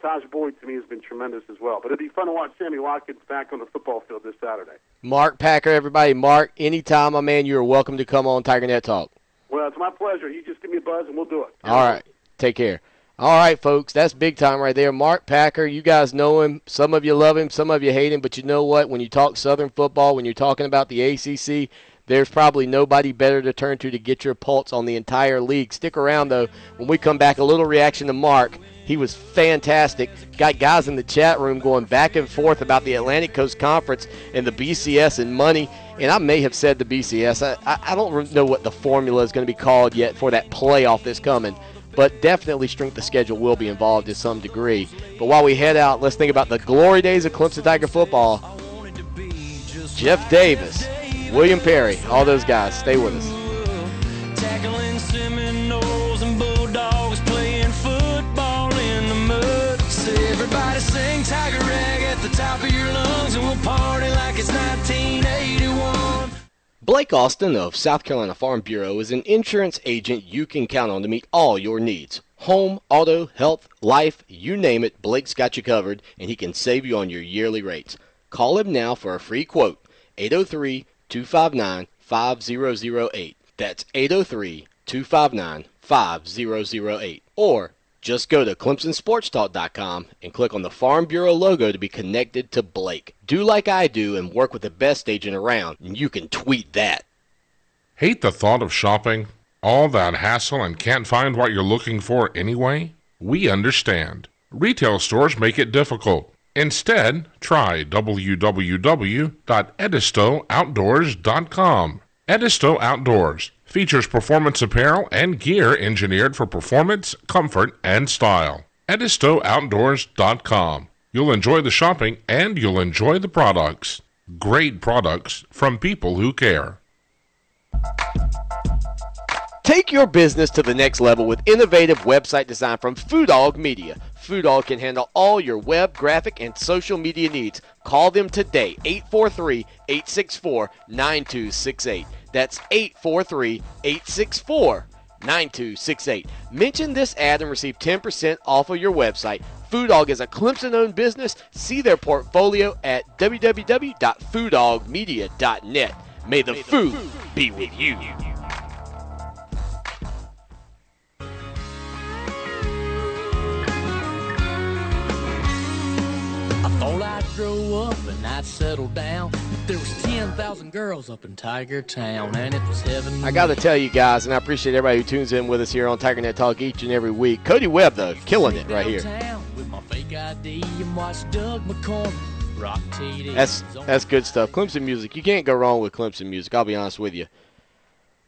Taj Boyd, to me, has been tremendous as well. But it'd be fun to watch Sammy Watkins back on the football field this Saturday. Mark Packer, everybody. Mark, anytime, my man, you are welcome to come on TigerNet Talk. Well, it's my pleasure. You just give me a buzz, and we'll do it. All right. Take care. All right, folks, that's big time right there. Mark Packer, you guys know him. Some of you love him, some of you hate him, but you know what? When you talk Southern football, when you're talking about the ACC, there's probably nobody better to turn to get your pulse on the entire league. Stick around, though. When we come back, a little reaction to Mark. He was fantastic. Got guys in the chat room going back and forth about the Atlantic Coast Conference and the BCS and money. And I may have said the BCS. I don't know what the formula is going to be called yet for that playoff that's coming. But definitely strength of schedule will be involved to some degree. But while we head out, let's think about the glory days of Clemson Tiger football. Jeff Davis, William Perry, all those guys. Stay with us. Tackling Seminoles and Bulldogs, playing football in the mud. So everybody sing Tiger Rag at the top of your lungs, and we'll party like it's 1981. Blake Austin of South Carolina Farm Bureau is an insurance agent you can count on to meet all your needs. Home, auto, health, life, you name it, Blake's got you covered, and he can save you on your yearly rates. Call him now for a free quote, 803-259-5008. That's 803-259-5008. Or just go to ClemsonSportsTalk.com and click on the Farm Bureau logo to be connected to Blake. Do like I do and work with the best agent around, and you can tweet that. Hate the thought of shopping? All that hassle and can't find what you're looking for anyway? We understand. Retail stores make it difficult. Instead, try www.edistooutdoors.com. Edisto Outdoors features performance apparel and gear engineered for performance, comfort, and style. EdistoOutdoors.com. You'll enjoy the shopping and you'll enjoy the products. Great products from people who care. Take your business to the next level with innovative website design from Foodog Media. Foodog can handle all your web, graphic, and social media needs. Call them today, 843-864-9268. That's 843-864-9268. Mention this ad and receive 10% off of your website. Foodog is a Clemson-owned business. See their portfolio at www.foodogmedia.net. May the food be with you. I thought I'd grow up and I'd settle down. There was 10,000 girls up in Tiger Town, and it was heaven. I got to tell you guys, and I appreciate everybody who tunes in with us here on TigerNet Talk each and every week. Cody Webb, though, killing it right here. With my fake ID and watch Doug McCormick rock TD. That's good stuff. Clemson music. You can't go wrong with Clemson music, I'll be honest with you.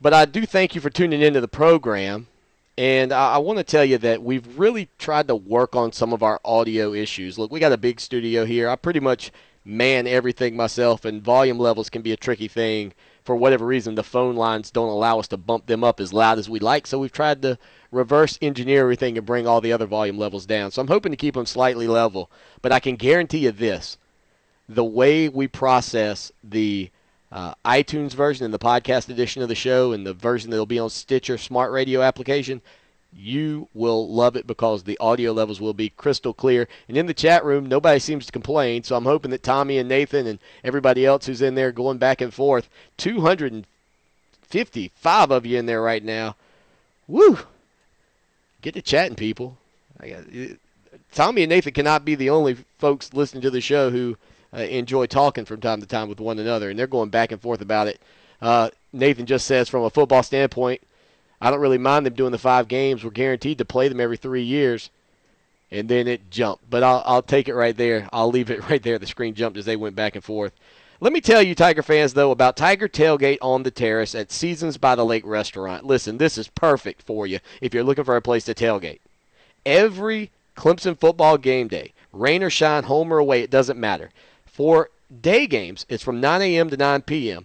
But I do thank you for tuning into the program. And I want to tell you that we've really tried to work on some of our audio issues. Look, we got a big studio here. I pretty much man everything myself, and volume levels can be a tricky thing. For whatever reason, the phone lines don't allow us to bump them up as loud as we'd like, so we've tried to reverse engineer everything and bring all the other volume levels down. So I'm hoping to keep them slightly level. But I can guarantee you this. The way we process the iTunes version and the podcast edition of the show and the version that will be on Stitcher smart radio application, you will love it because the audio levels will be crystal clear. And in the chat room, nobody seems to complain, so I'm hoping that Tommy and Nathan and everybody else who's in there going back and forth, 255 of you in there right now. Woo! Get to chatting, people. Tommy and Nathan cannot be the only folks listening to the show who enjoy talking from time to time with one another, and they're going back and forth about it. Nathan just says, from a football standpoint, I don't really mind them doing the 5 games. We're guaranteed to play them every 3 years. And then it jumped. But I'll take it right there. I'll leave it right there. The screen jumped as they went back and forth. Let me tell you, Tiger fans, though, about Tiger Tailgate on the Terrace at Seasons by the Lake Restaurant. Listen, this is perfect for you if you're looking for a place to tailgate. Every Clemson football game day, rain or shine, home or away, it doesn't matter. For day games, it's from 9 a.m. to 9 p.m.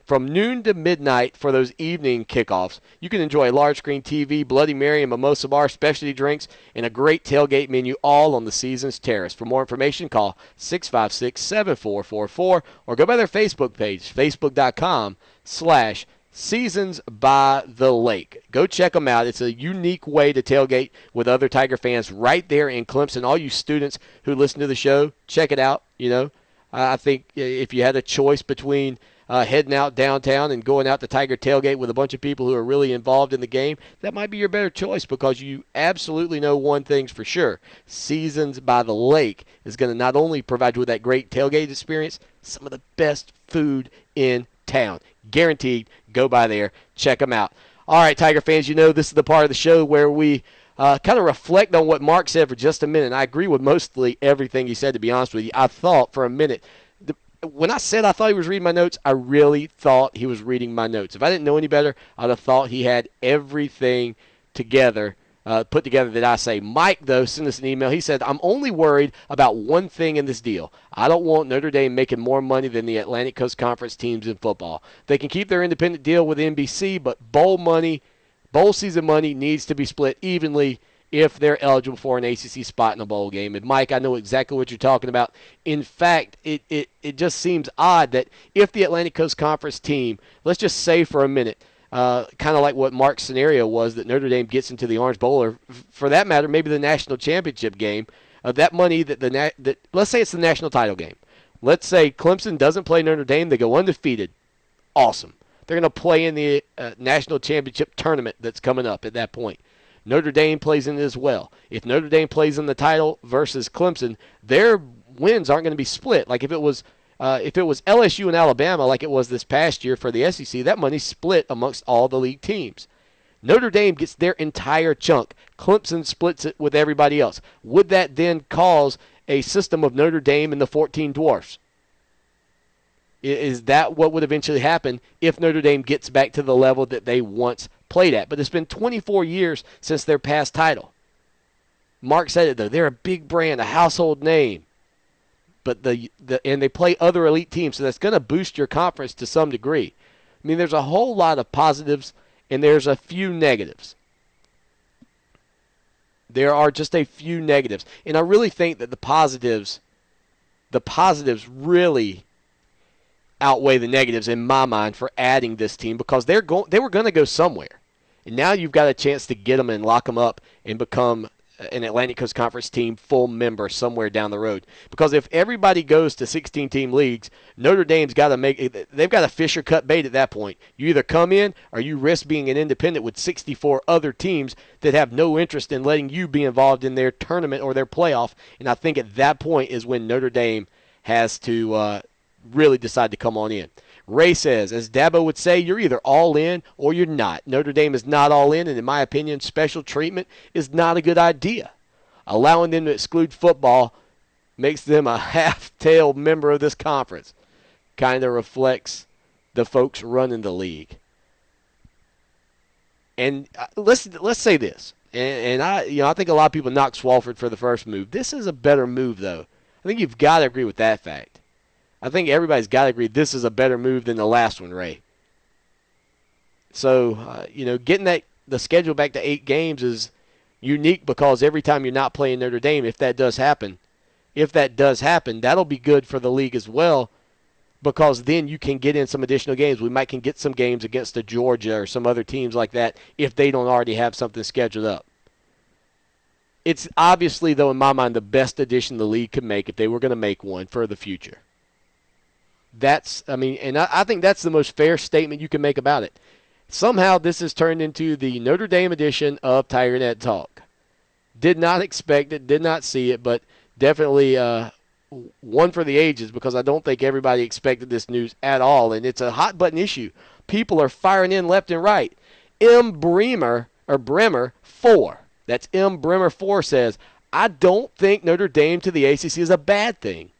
From noon to midnight for those evening kickoffs. You can enjoy a large screen TV, Bloody Mary, and mimosa bar, specialty drinks, and a great tailgate menu, all on the Seasons Terrace. For more information, call 656-7444 or go by their Facebook page, facebook.com/Seasons by the Lake. Go check them out. It's a unique way to tailgate with other Tiger fans right there in Clemson. All you students who listen to the show, check it out. You know, I think if you had a choice between heading out downtown and going out to Tiger Tailgate with a bunch of people who are really involved in the game, that might be your better choice because you absolutely know one thing's for sure. Seasons by the Lake is going to not only provide you with that great tailgate experience, some of the best food in town. Guaranteed. Go by there. Check them out. All right, Tiger fans, you know this is the part of the show where we kind of reflect on what Mark said for just a minute. I agree with mostly everything he said, to be honest with you. I thought for a minute, when I said I thought he was reading my notes, I really thought he was reading my notes. If I didn't know any better, I'd have thought he had everything together, put together that I say. Mike, though, sent us an email. He said, I'm only worried about one thing in this deal. I don't want Notre Dame making more money than the Atlantic Coast Conference teams in football. They can keep their independent deal with NBC, but bowl season money needs to be split evenly if they're eligible for an ACC spot in a bowl game. And, Mike, I know exactly what you're talking about. In fact, it just seems odd that if the Atlantic Coast Conference team, let's just say for a minute, kind of like what Mark's scenario was, that Notre Dame gets into the Orange Bowl, or for that matter, maybe the national championship game, that money that let's say it's the national title game. Let's say Clemson doesn't play Notre Dame. They go undefeated. Awesome. They're going to play in the national championship tournament that's coming up at that point. Notre Dame plays in it as well. If Notre Dame plays in the title versus Clemson, their wins aren't going to be split. Like if it was LSU and Alabama, like it was this past year for the SEC, that money's split amongst all the league teams. Notre Dame gets their entire chunk. Clemson splits it with everybody else. Would that then cause a system of Notre Dame and the 14 Dwarfs? Is that what would eventually happen if Notre Dame gets back to the level that they once played at? But it's been 24 years since their past title. Mark said it, though. They're a big brand, a household name. But and they play other elite teams, so that's going to boost your conference to some degree. I mean, there's a whole lot of positives and there's a few negatives. There are just a few negatives. And I really think that the positives really outweigh the negatives in my mind for adding this team, because they were going to go somewhere. And now you've got a chance to get them and lock them up and become an Atlantic Coast Conference team full member somewhere down the road. Because if everybody goes to 16-team leagues, Notre Dame's got to they've got to fish or cut bait at that point. You either come in or you risk being an independent with 64 other teams that have no interest in letting you be involved in their tournament or their playoff. And I think at that point is when Notre Dame has to really decide to come on in. Ray says, as Dabo would say, you're either all in or you're not. Notre Dame is not all in, and in my opinion, special treatment is not a good idea. Allowing them to exclude football makes them a half-tailed member of this conference. Kind of reflects the folks running the league. And let's say this, and I think a lot of people knock Swofford for the first move. This is a better move, though. I think you've got to agree with that fact. I think everybody's got to agree this is a better move than the last one, Ray. So, getting the schedule back to 8 games is unique, because every time you're not playing Notre Dame, if that does happen, that'll be good for the league as well, because then you can get in some additional games. We might can get some games against the Georgia or some other teams like that if they don't already have something scheduled up. It's obviously, though, in my mind, the best addition the league could make if they were going to make one for the future. I think that's the most fair statement you can make about it. Somehow this has turned into the Notre Dame edition of TigerNet Talk. Did not expect it, did not see it, but definitely one for the ages, because I don't think everybody expected this news at all, and it's a hot-button issue. People are firing in left and right. Bremer 4. That's Bremer 4 says, I don't think Notre Dame to the ACC is a bad thing,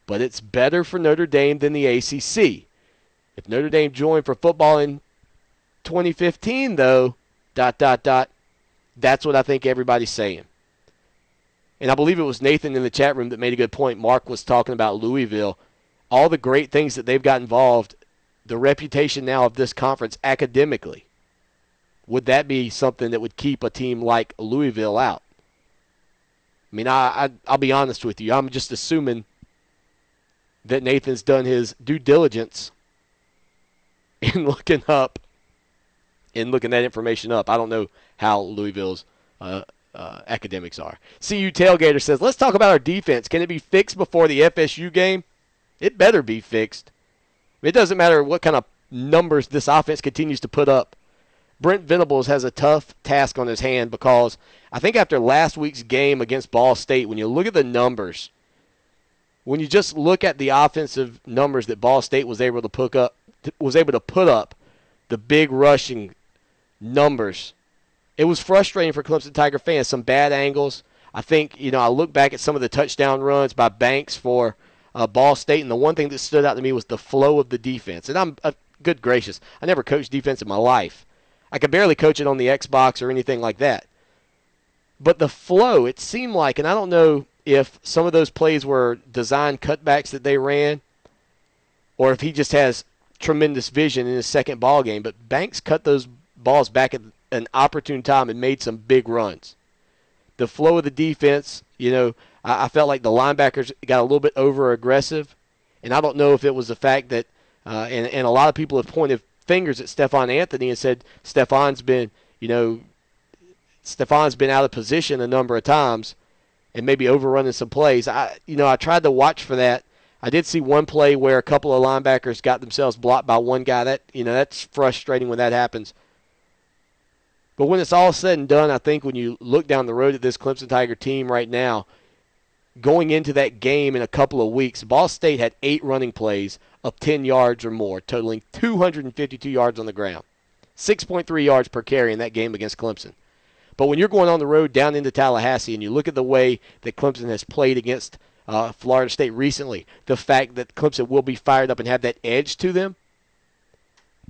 but it's better for Notre Dame than the ACC. If Notre Dame joined for football in 2015, though, ... that's what I think everybody's saying. And I believe it was Nathan in the chat room that made a good point. Mark was talking about Louisville. All the great things that they've got involved, the reputation now of this conference academically. Would that be something that would keep a team like Louisville out? I mean, I'll be honest with you. I'm just assuming that Nathan's done his due diligence in looking that information up. I don't know how Louisville's academics are. CU Tailgater says, let's talk about our defense. Can it be fixed before the FSU game? It better be fixed. It doesn't matter what kind of numbers this offense continues to put up. Brent Venables has a tough task on his hand, because I think after last week's game against Ball State, when you look at the numbers, when you just look at the offensive numbers that Ball State was able to put up, the big rushing numbers, it was frustrating for Clemson Tiger fans. Some bad angles. I think, I look back at some of the touchdown runs by Banks for Ball State, and the one thing that stood out to me was the flow of the defense. And good gracious, I never coached defense in my life. I could barely coach it on the Xbox or anything like that. But the flow, it seemed like, and I don't know if some of those plays were design cutbacks that they ran, or if he just has tremendous vision in his second ball game. But Banks cut those balls back at an opportune time and made some big runs. The flow of the defense, I felt like the linebackers got a little bit over-aggressive, and I don't know if it was the fact that, and a lot of people have pointed fingers at Stephon Anthony and said Stephon's been out of position a number of times and maybe overrunning some plays. I tried to watch for that. I did see one play where a couple of linebackers got themselves blocked by one guy. That's frustrating when that happens. But when it's all said and done, I think when you look down the road at this Clemson Tiger team right now, going into that game in a couple of weeks, Ball State had 8 running plays of 10 yards or more, totaling 252 yards on the ground. 6.3 yards per carry in that game against Clemson. But when you're going on the road down into Tallahassee and you look at the way that Clemson has played against Florida State recently, the fact that Clemson will be fired up and have that edge to them,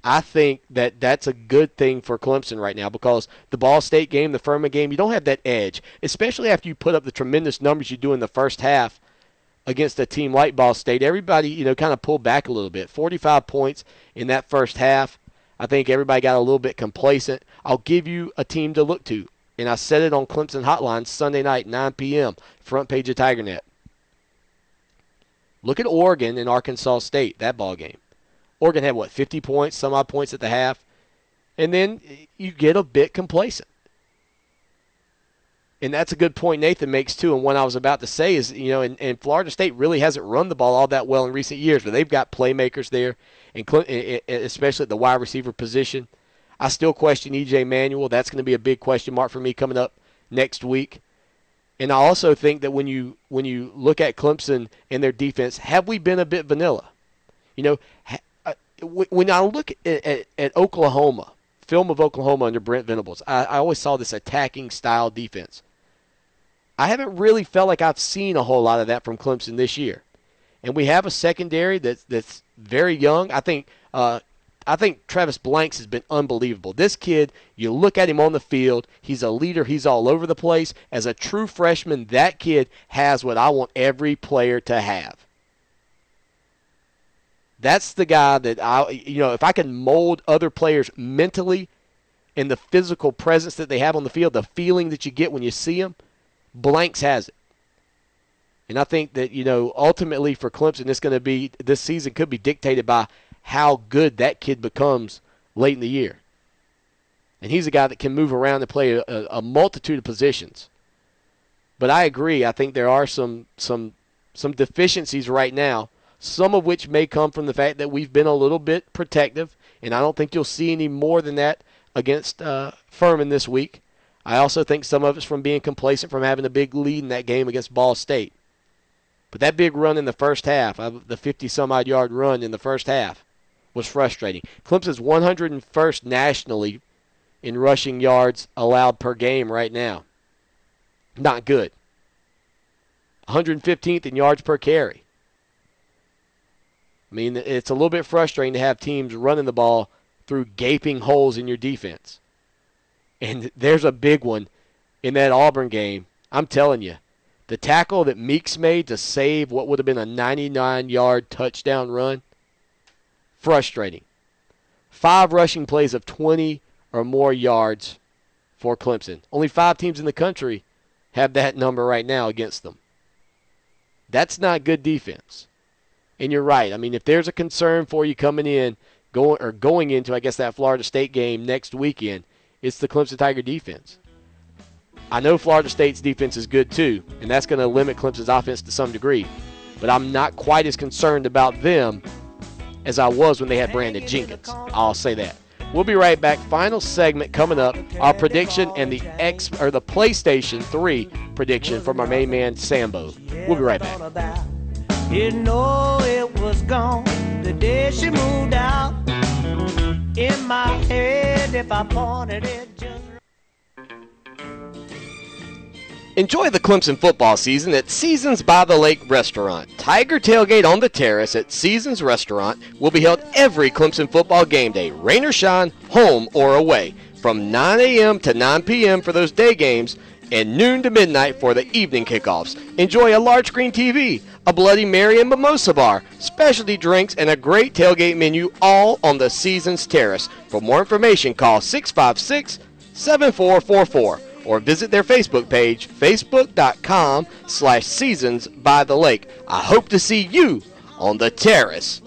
I think that that's a good thing for Clemson right now, because the Ball State game, the Furman game, you don't have that edge, especially after you put up the tremendous numbers you do in the first half against a team like Ball State. Everybody, kind of pulled back a little bit. 45 points in that first half. I think everybody got a little bit complacent. I'll give you a team to look to, and I said it on Clemson Hotline Sunday night, 9 p.m., front page of TigerNet. Look at Oregon and Arkansas State, that ball game. Oregon had, 50 points, some odd points at the half, and then you get a bit complacent. And that's a good point Nathan makes, too. And what I was about to say is, and Florida State really hasn't run the ball all that well in recent years, but they've got playmakers there, and especially at the wide receiver position. I still question E.J. Manuel. That's going to be a big question mark for me coming up next week. And I also think that when you look at Clemson and their defense, have we been a bit vanilla? When I look at Oklahoma, film of Oklahoma under Brent Venables, I always saw this attacking style defense. I haven't really felt like I've seen a whole lot of that from Clemson this year. And we have a secondary that's very young. I think Travis Blanks has been unbelievable. This kid, you look at him on the field, he's a leader, he's all over the place. As a true freshman, that kid has what I want every player to have. That's the guy that if I can mold other players mentally and the physical presence that they have on the field, the feeling that you get when you see them, Blanks has it. And I think that, ultimately for Clemson, this season could be dictated by how good that kid becomes late in the year. And he's a guy that can move around and play a multitude of positions. But I agree. I think there are some deficiencies right now, some of which may come from the fact that we've been a little bit protective, and I don't think you'll see any more than that against Furman this week. I also think some of it's from being complacent, from having a big lead in that game against Ball State. But that big run in the first half, the 50-some-odd yard run in the first half, was frustrating. Clemson's 101st nationally in rushing yards allowed per game right now. Not good. 115th in yards per carry. I mean, it's a little bit frustrating to have teams running the ball through gaping holes in your defense. And there's a big one in that Auburn game. I'm telling you, the tackle that Meeks made to save what would have been a 99-yard touchdown run, frustrating. 5 rushing plays of 20 or more yards for Clemson. Only 5 teams in the country have that number right now against them. That's not good defense. And you're right. I mean, if there's a concern for you coming into, I guess, that Florida State game next weekend, it's the Clemson Tiger defense. I know Florida State's defense is good too, and that's going to limit Clemson's offense to some degree. But I'm not quite as concerned about them as I was when they had Brandon Jenkins. I'll say that. We'll be right back. Final segment coming up. Our prediction and the PlayStation 3 prediction from our main man Sambo. We'll be right back. You know it was gone the day she moved out. In my head, if I pointed it just Enjoy the Clemson football season at Seasons by the Lake Restaurant. Tiger Tailgate on the Terrace at Seasons Restaurant will be held every Clemson football game day, rain or shine, home or away, from 9 a.m. to 9 p.m. for those day games and noon to midnight for the evening kickoffs. Enjoy a large screen TV, a Bloody Mary and mimosa bar, specialty drinks, and a great tailgate menu, all on the Seasons Terrace. For more information, call 656-7444 or visit their Facebook page, facebook.com/Seasons by the Lake. I hope to see you on the terrace.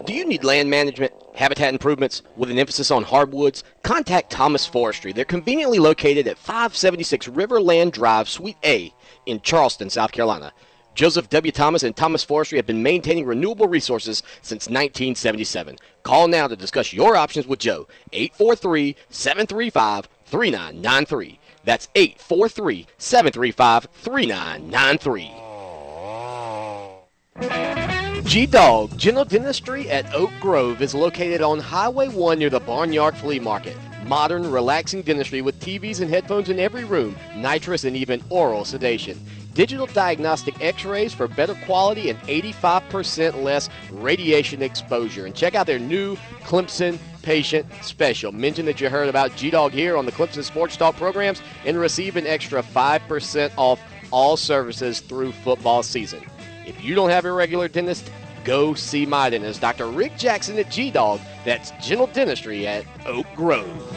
Do you need land management, habitat improvements with an emphasis on hardwoods? Contact Thomas Forestry. They're conveniently located at 576 Riverland Drive, Suite A in Charleston, South Carolina. Joseph W. Thomas and Thomas Forestry have been maintaining renewable resources since 1977. Call now to discuss your options with Joe. 843-735-3993. That's 843-735-3993. G-Dog General Dentistry at Oak Grove is located on Highway 1 near the Barnyard Flea Market. Modern, relaxing dentistry with TVs and headphones in every room, nitrous and even oral sedation. Digital diagnostic x-rays for better quality and 85% less radiation exposure. And check out their new Clemson Patient Special. Mention that you heard about G-Dog here on the Clemson Sports Talk programs and receive an extra 5% off all services through football season. If you don't have a regular dentist, go see my dentist, Dr. Rick Jackson at G-Dog. That's Gentle Dentistry at Oak Grove.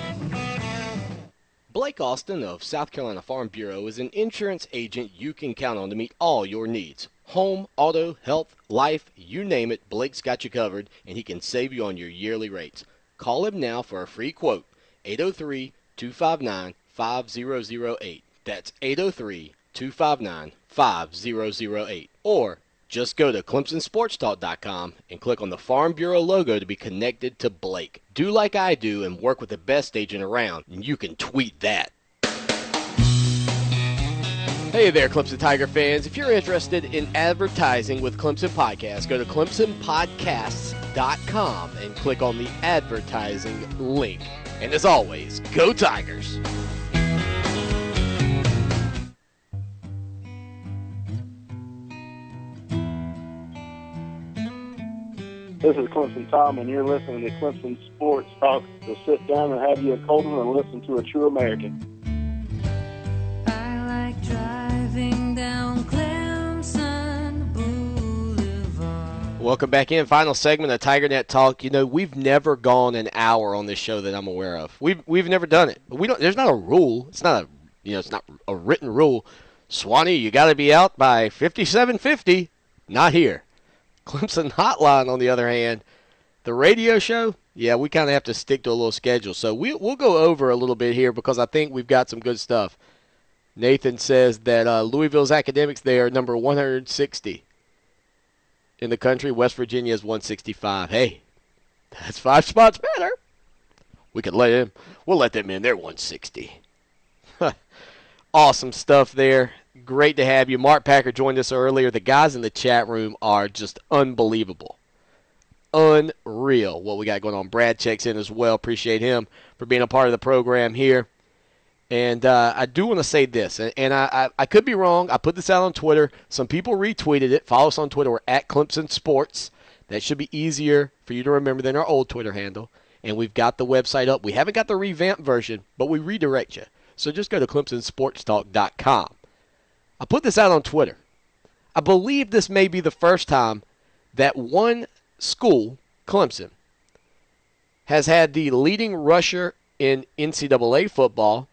Blake Austin of South Carolina Farm Bureau is an insurance agent you can count on to meet all your needs. Home, auto, health, life, you name it, Blake's got you covered, and he can save you on your yearly rates. Call him now for a free quote, 803-259-5008. That's 803-259-5008. Or just go to ClemsonSportsTalk.com and click on the Farm Bureau logo to be connected to Blake. Do like I do and work with the best agent around, and you can tweet that. Hey there, Clemson Tiger fans. If you're interested in advertising with Clemson Podcasts, go to ClemsonPodcasts.com and click on the advertising link. And as always, go Tigers! This is Clemson Tom, and you're listening to Clemson Sports Talk. So sit down and have you a cold one and listen to a true American. I like driving down Clemson Boulevard. Welcome back in. Final segment of TigerNet Talk. You know, we've never gone an hour on this show that I'm aware of. We've never done it. We don't. There's not a rule. It's not a written rule. Swanee, you got to be out by 57:50. Not here. Clemson Hotline, on the other hand, the radio show, yeah, we kind of have to stick to a little schedule. So we'll go over a little bit here because I think we've got some good stuff. Nathan says that Louisville's academics, they are number 160 in the country. West Virginia is 165. Hey, that's 5 spots better. We'll let them in. They're 160. Awesome stuff there. Great to have you. Mark Packer joined us earlier. The guys in the chat room are just unbelievable. Unreal what we got going on. Brad checks in as well. Appreciate him for being a part of the program here. And I do want to say this, and I could be wrong. I put this out on Twitter. Some people retweeted it. Follow us on Twitter. We're at Clemson Sports. That should be easier for you to remember than our old Twitter handle. And we've got the website up. We haven't got the revamped version, but we redirect you. So just go to ClemsonSportsTalk.com. I put this out on Twitter. I believe this may be the first time that one school, Clemson, has had the leading rusher in NCAA football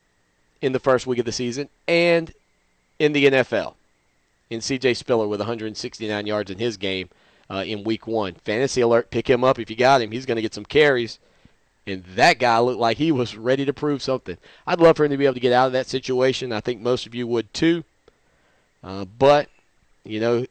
in the first week of the season and in the NFL, in C.J. Spiller with 169 yards in his game in week 1. Fantasy alert, pick him up if you got him. He's going to get some carries. And that guy looked like he was ready to prove something. I'd love for him to be able to get out of that situation. I think most of you would too. But, you know,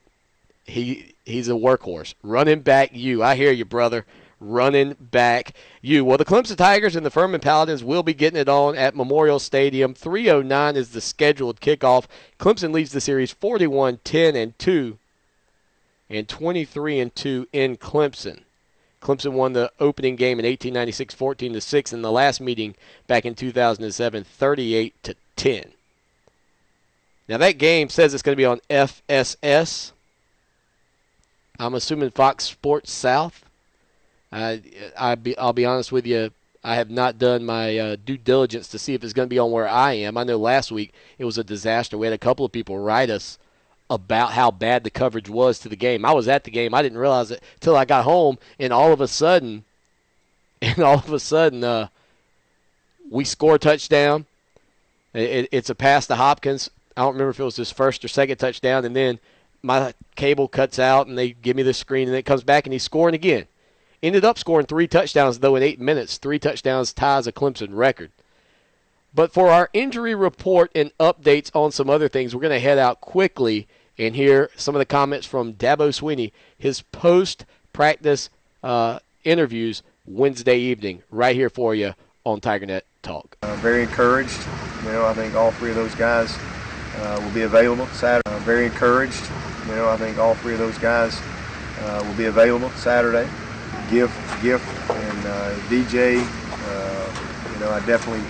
he's a workhorse. Running back you. I hear you, brother. Running back you. Well, the Clemson Tigers and the Furman Paladins will be getting it on at Memorial Stadium. 3:09 is the scheduled kickoff. Clemson leads the series 41-10-2 and 23-2 in Clemson. Clemson won the opening game in 1896 14-6, and the last meeting back in 2007 38-10. Now, that game says it's going to be on FSS. I'm assuming Fox Sports South. I'll be honest with you, I have not done my due diligence to see if it's going to be on where I am. I know last week it was a disaster. We had a couple of people write us about how bad the coverage was to the game. I was at the game. I didn't realize it till I got home, and all of a sudden, we score a touchdown. It's a pass to Hopkins. I don't remember if it was his first or second touchdown, and then my cable cuts out, and they give me the screen, and it comes back, and he's scoring again. Ended up scoring 3 touchdowns, though, in 8 minutes. 3 touchdowns ties a Clemson record. But for our injury report and updates on some other things, we're going to head out quickly and hear some of the comments from Dabo Swinney, his post-practice interviews Wednesday evening, right here for you on TigerNet Talk. Very encouraged. I think all 3 of those guys will be available Saturday. Very encouraged. I think all 3 of those guys will be available Saturday. Gift, and DJ. I definitely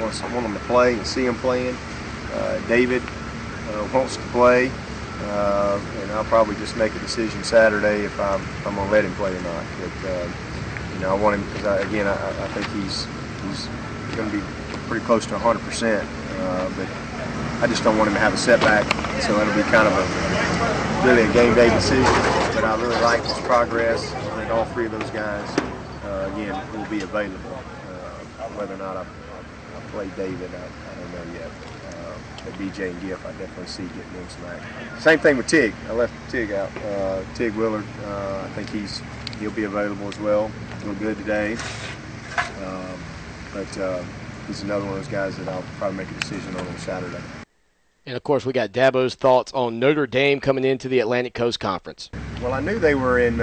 want them to play and see them playing. David wants to play, and I'll probably just make a decision Saturday if I'm going to let him play or not. But I want him because I think he's going to be pretty close to 100%. But I just don't want him to have a setback. So it'll be kind of really a game day decision. But I really like his progress. I think all three of those guys, again, will be available. Whether or not I play David, I don't know yet. But BJ and Giff, I definitely see getting them some action. Same thing with Tig. I left Tig out. Tig Willard, I think he'll be available as well. Looked good today. But he's another one of those guys that I'll probably make a decision on Saturday. And, of course, we got Dabo's thoughts on Notre Dame coming into the Atlantic Coast Conference. Well, I knew they were in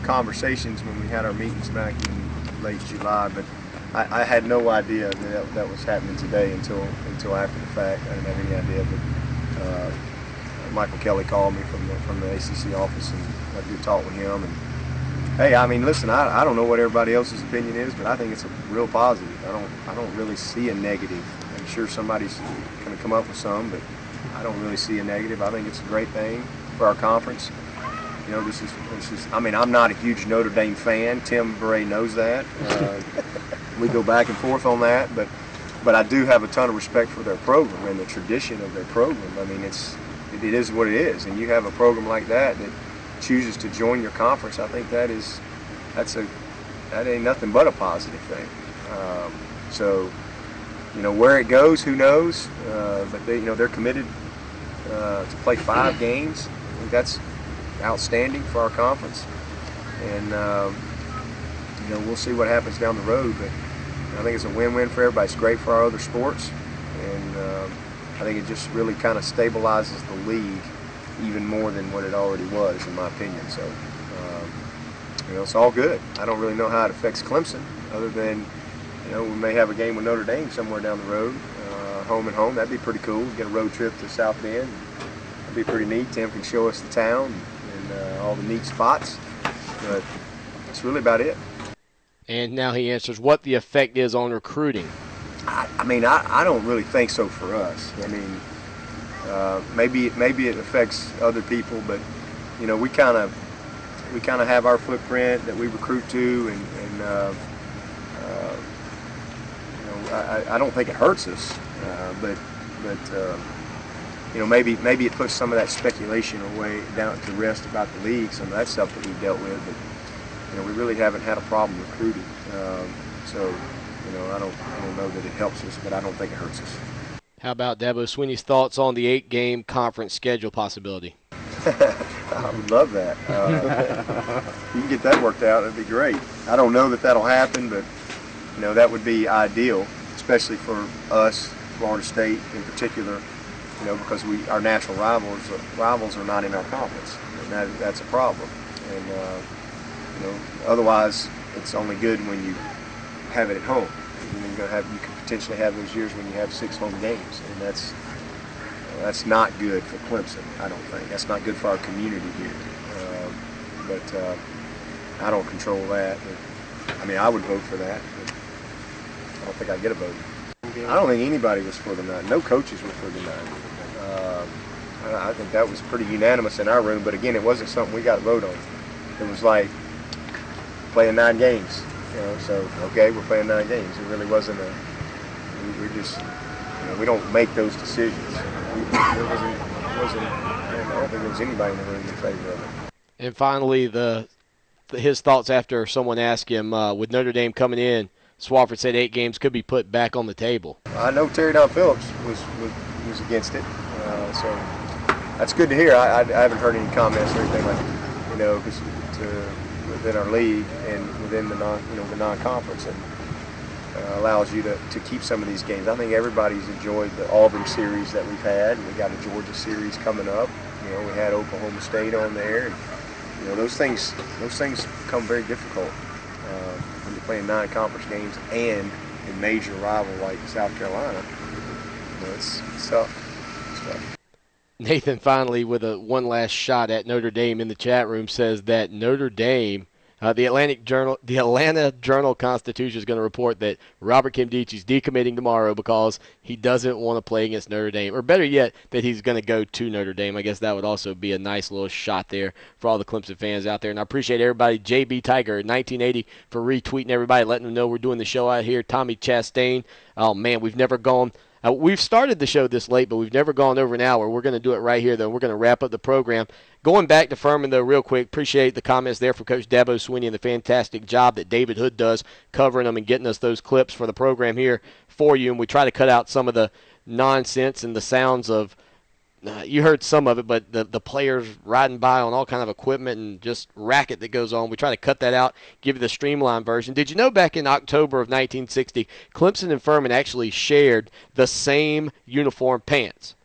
conversations when we had our meetings back in late July, but I had no idea that was happening today until after the fact. I didn't have any idea. But Michael Kelly called me from the ACC office and had a good talk with him. And hey, I mean, listen, I don't know what everybody else's opinion is, but I think it's a real positive. I don't really see a negative. I'm sure somebody's going to come up with some, but I don't really see a negative. I think it's a great thing for our conference. You know, this is. I mean, I'm not a huge Notre Dame fan. Tim Bray knows that. We go back and forth on that, but I do have a ton of respect for their program and the tradition of their program. I mean, it is what it is, and you have a program like that chooses to join your conference. I think that ain't nothing but a positive thing. So, you know, where it goes, who knows? But they're committed to play 5 games. I think that's outstanding for our conference, and we'll see what happens down the road. But I think it's a win-win for everybody. It's great for our other sports, and I think it just really kind of stabilizes the league even more than what it already was, in my opinion. So, it's all good. I don't really know how it affects Clemson, other than, we may have a game with Notre Dame somewhere down the road, home and home. That'd be pretty cool. Get a road trip to South Bend. That'd be pretty neat. Tim can show us the town and all the neat spots. But that's really about it. And now he answers what the effect is on recruiting. I don't really think so for us. I mean, maybe it affects other people, but we kind of have our footprint that we recruit to, and I don't think it hurts us, but maybe it puts some of that speculation away down to rest about the league, some of that stuff that we've dealt with. But we really haven't had a problem recruiting, so I don't know that it helps us, but I don't think it hurts us. How about Dabo Swinney's thoughts on the 8-game conference schedule possibility? I would love that. You can get that worked out, that'd be great. I don't know that that'll happen, but that would be ideal, especially for us, Florida State in particular, because our natural rivals are not in our conference, and that's a problem. And otherwise, it's only good when you have it at home. You could potentially have those years when you have 6 home games, and that's not good for Clemson. I don't think that's not good for our community here. But I don't control that. But, I would vote for that, but I don't think I'd get a vote. I don't think anybody was for the 9. No coaches were for the 9. I think that was pretty unanimous in our room. But again, it wasn't something we got to vote on. It was like playing 9 games. So okay, we're playing 9 games. It really wasn't we're just, we don't make those decisions. I don't think there was anybody in the room in favor of it. And finally, his thoughts after someone asked him, with Notre Dame coming in, Swafford said 8 games could be put back on the table. I know Terry Don Phillips was against it, so that's good to hear. I haven't heard any comments or anything like, because within our league and within the non-conference, and allows you to keep some of these games. I think everybody's enjoyed the Auburn series that we've had. We got a Georgia series coming up. We had Oklahoma State on there. And, those things become very difficult when you're playing non-conference games and a major rival like South Carolina. It's tough. It's tough. Nathan finally with one last shot at Notre Dame in the chat room says that Notre Dame, the Atlanta Journal-Constitution is going to report that Robert Kimdichie is decommitting tomorrow because he doesn't want to play against Notre Dame, or better yet, that he's going to go to Notre Dame. I guess that would also be a nice little shot there for all the Clemson fans out there. And I appreciate everybody, JB Tiger 1980 for retweeting everybody, letting them know we're doing the show out here. Tommy Chastain, oh man, we've never gone We've started the show this late, but we've never gone over an hour. We're going to do it right here, though. We're going to wrap up the program. Going back to Furman, though, real quick, appreciate the comments there from Coach Dabo Swinney and the fantastic job that David Hood does covering them and getting us those clips for the program here for you. And we try to cut out some of the nonsense and the sounds of you heard some of it, but the players riding by on all kind of equipment and just racket that goes on. We try to cut that out, give you the streamlined version. Did you know back in October of 1960, Clemson and Furman actually shared the same uniform pants?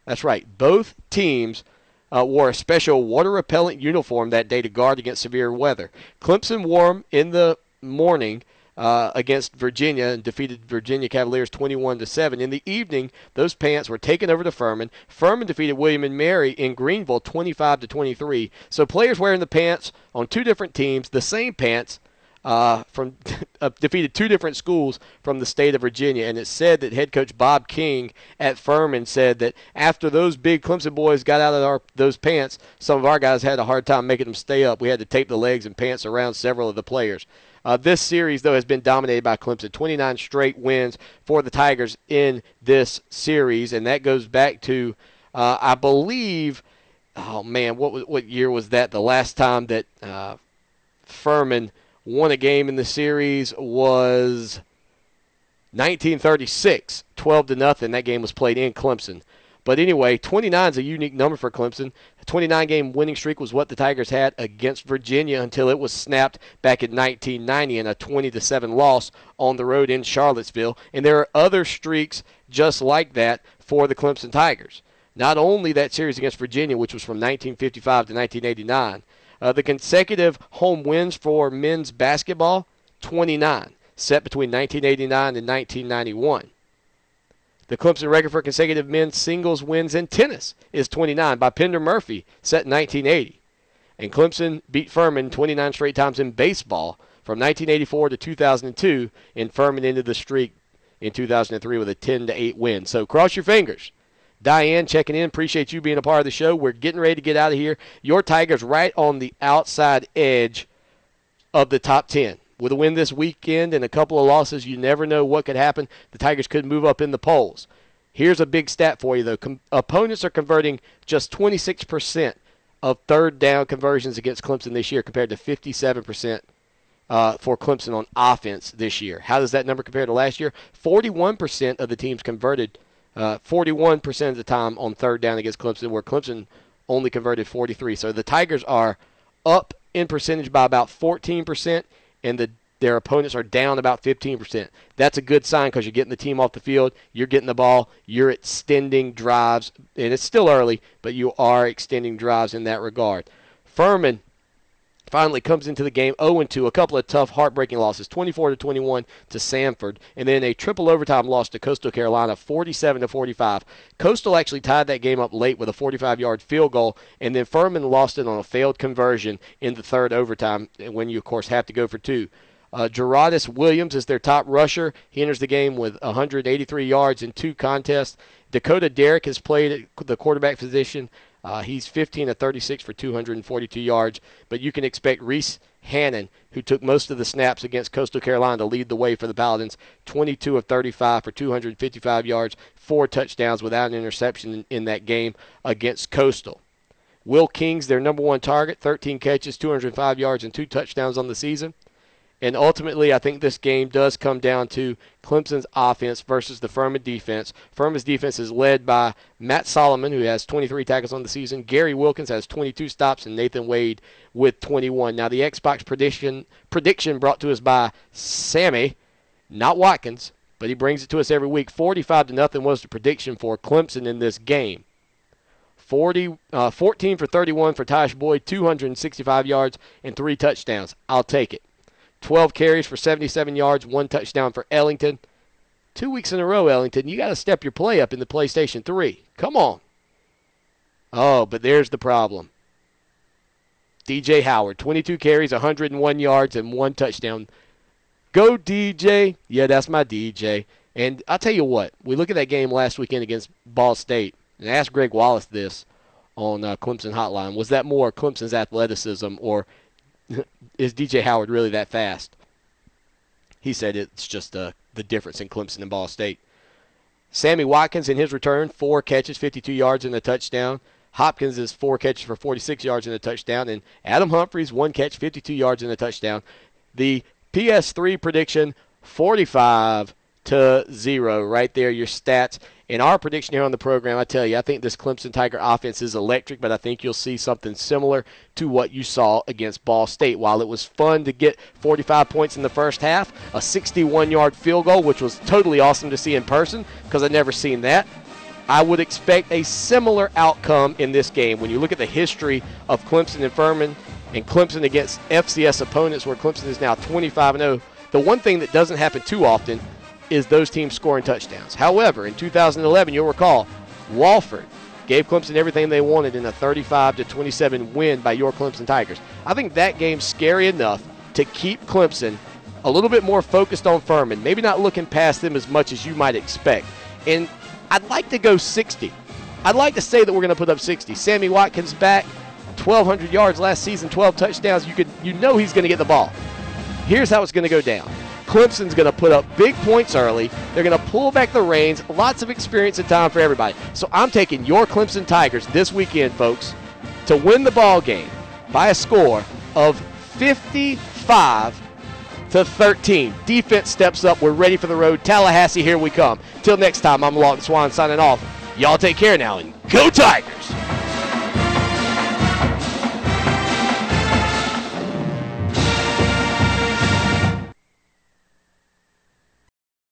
That's right. Both teams wore a special water-repellent uniform that day to guard against severe weather. Clemson wore them in the morning against Virginia and defeated Virginia Cavaliers 21-7. In the evening, those pants were taken over to Furman. Furman defeated William and Mary in Greenville 25-23. So players wearing the pants on two different teams, the same pants, from defeated two different schools from the state of Virginia. And it's said that head coach Bob King at Furman said that after those big Clemson boys got out of those pants, some of our guys had a hard time making them stay up. We had to tape the legs and pants around several of the players. This series, though, has been dominated by Clemson. 29 straight wins for the Tigers in this series, and that goes back to, I believe, oh, man, what year was that? The last time that Furman won a game in the series was 1936, 12-0. That game was played in Clemson. But anyway, 29 is a unique number for Clemson. A 29-game winning streak was what the Tigers had against Virginia until it was snapped back in 1990 in a 20-7 loss on the road in Charlottesville. And there are other streaks just like that for the Clemson Tigers. Not only that series against Virginia, which was from 1955 to 1989, the consecutive home wins for men's basketball, 29, set between 1989 and 1991. The Clemson record for consecutive men's singles wins in tennis is 29 by Pender Murphy, set in 1980. And Clemson beat Furman 29 straight times in baseball from 1984 to 2002, and Furman ended the streak in 2003 with a 10-8 win. So cross your fingers. Diane checking in. Appreciate you being a part of the show. We're getting ready to get out of here. Your Tigers right on the outside edge of the top 10. With a win this weekend and a couple of losses, you never know what could happen. The Tigers could move up in the polls. Here's a big stat for you, though. Opponents are converting just 26% of third down conversions against Clemson this year compared to 57% for Clemson on offense this year. How does that number compare to last year? 41% of the teams converted 41% of the time on third down against Clemson, where Clemson only converted 43%. So the Tigers are up in percentage by about 14%, and their opponents are down about 15%. That's a good sign because you're getting the team off the field, you're getting the ball, you're extending drives, and it's still early, but you are extending drives in that regard. Furman finally comes into the game 0-2, a couple of tough, heartbreaking losses, 24-21 to Samford, and then a triple overtime loss to Coastal Carolina, 47-45. Coastal actually tied that game up late with a 45-yard field goal, and then Furman lost it on a failed conversion in the third overtime when you, of course, have to go for two. Gerardus Williams is their top rusher. He enters the game with 183 yards in two contests. Dakota Derrick has played at the quarterback position. He's 15-36 for 242 yards, but you can expect Reese Hannon, who took most of the snaps against Coastal Carolina, to lead the way for the Paladins, 22-35 for 255 yards, 4 touchdowns without an interception in that game against Coastal. Will King's their number one target, 13 catches, 205 yards, and 2 touchdowns on the season. And ultimately, I think this game does come down to Clemson's offense versus the Furman defense. Furman's defense is led by Matt Solomon, who has 23 tackles on the season. Gary Wilkins has 22 stops, and Nathan Wade with 21. Now, the Xbox prediction brought to us by Sammy, not Watkins, but he brings it to us every week. 45-0 was the prediction for Clemson in this game. 14 for 31 for Tosh Boyd, 265 yards, and 3 touchdowns. I'll take it. 12 carries for 77 yards, 1 touchdown for Ellington. 2 weeks in a row, Ellington. You got to step your play up in the PlayStation 3. Come on. Oh, but there's the problem. DJ Howard, 22 carries, 101 yards, and 1 touchdown. Go, DJ. Yeah, that's my DJ. And I'll tell you what. We look at that game last weekend against Ball State, and ask Greg Wallace this on Clemson Hotline. Was that more Clemson's athleticism, or is DJ Howard really that fast? He said it's just the difference in Clemson and Ball State. Sammy Watkins in his return, 4 catches, 52 yards and a touchdown. Hopkins is 4 catches for 46 yards and a touchdown. And Adam Humphries, 1 catch, 52 yards and a touchdown. The PS3 prediction, 45-0 right there, your stats. In our prediction here on the program, I tell you, I think this Clemson Tiger offense is electric, but I think you'll see something similar to what you saw against Ball State. While it was fun to get 45 points in the first half, a 61-yard field goal, which was totally awesome to see in person because I'd never seen that, I would expect a similar outcome in this game. When you look at the history of Clemson and Furman and Clemson against FCS opponents where Clemson is now 25-0, the one thing that doesn't happen too often is those teams scoring touchdowns. However, in 2011, you'll recall, Walford gave Clemson everything they wanted in a 35-27 win by your Clemson Tigers. I think that game's scary enough to keep Clemson a little bit more focused on Furman, maybe not looking past them as much as you might expect. And I'd like to go 60. I'd like to say that we're going to put up 60. Sammy Watkins back, 1,200 yards last season, 12 touchdowns. You know he's going to get the ball. Here's how it's going to go down. Clemson's going to put up big points early. They're going to pull back the reins. Lots of experience and time for everybody. So I'm taking your Clemson Tigers this weekend, folks, to win the ball game by a score of 55-13. Defense steps up. We're ready for the road. Tallahassee, here we come. Till next time, I'm Lawton Swan signing off. Y'all take care now and go Tigers!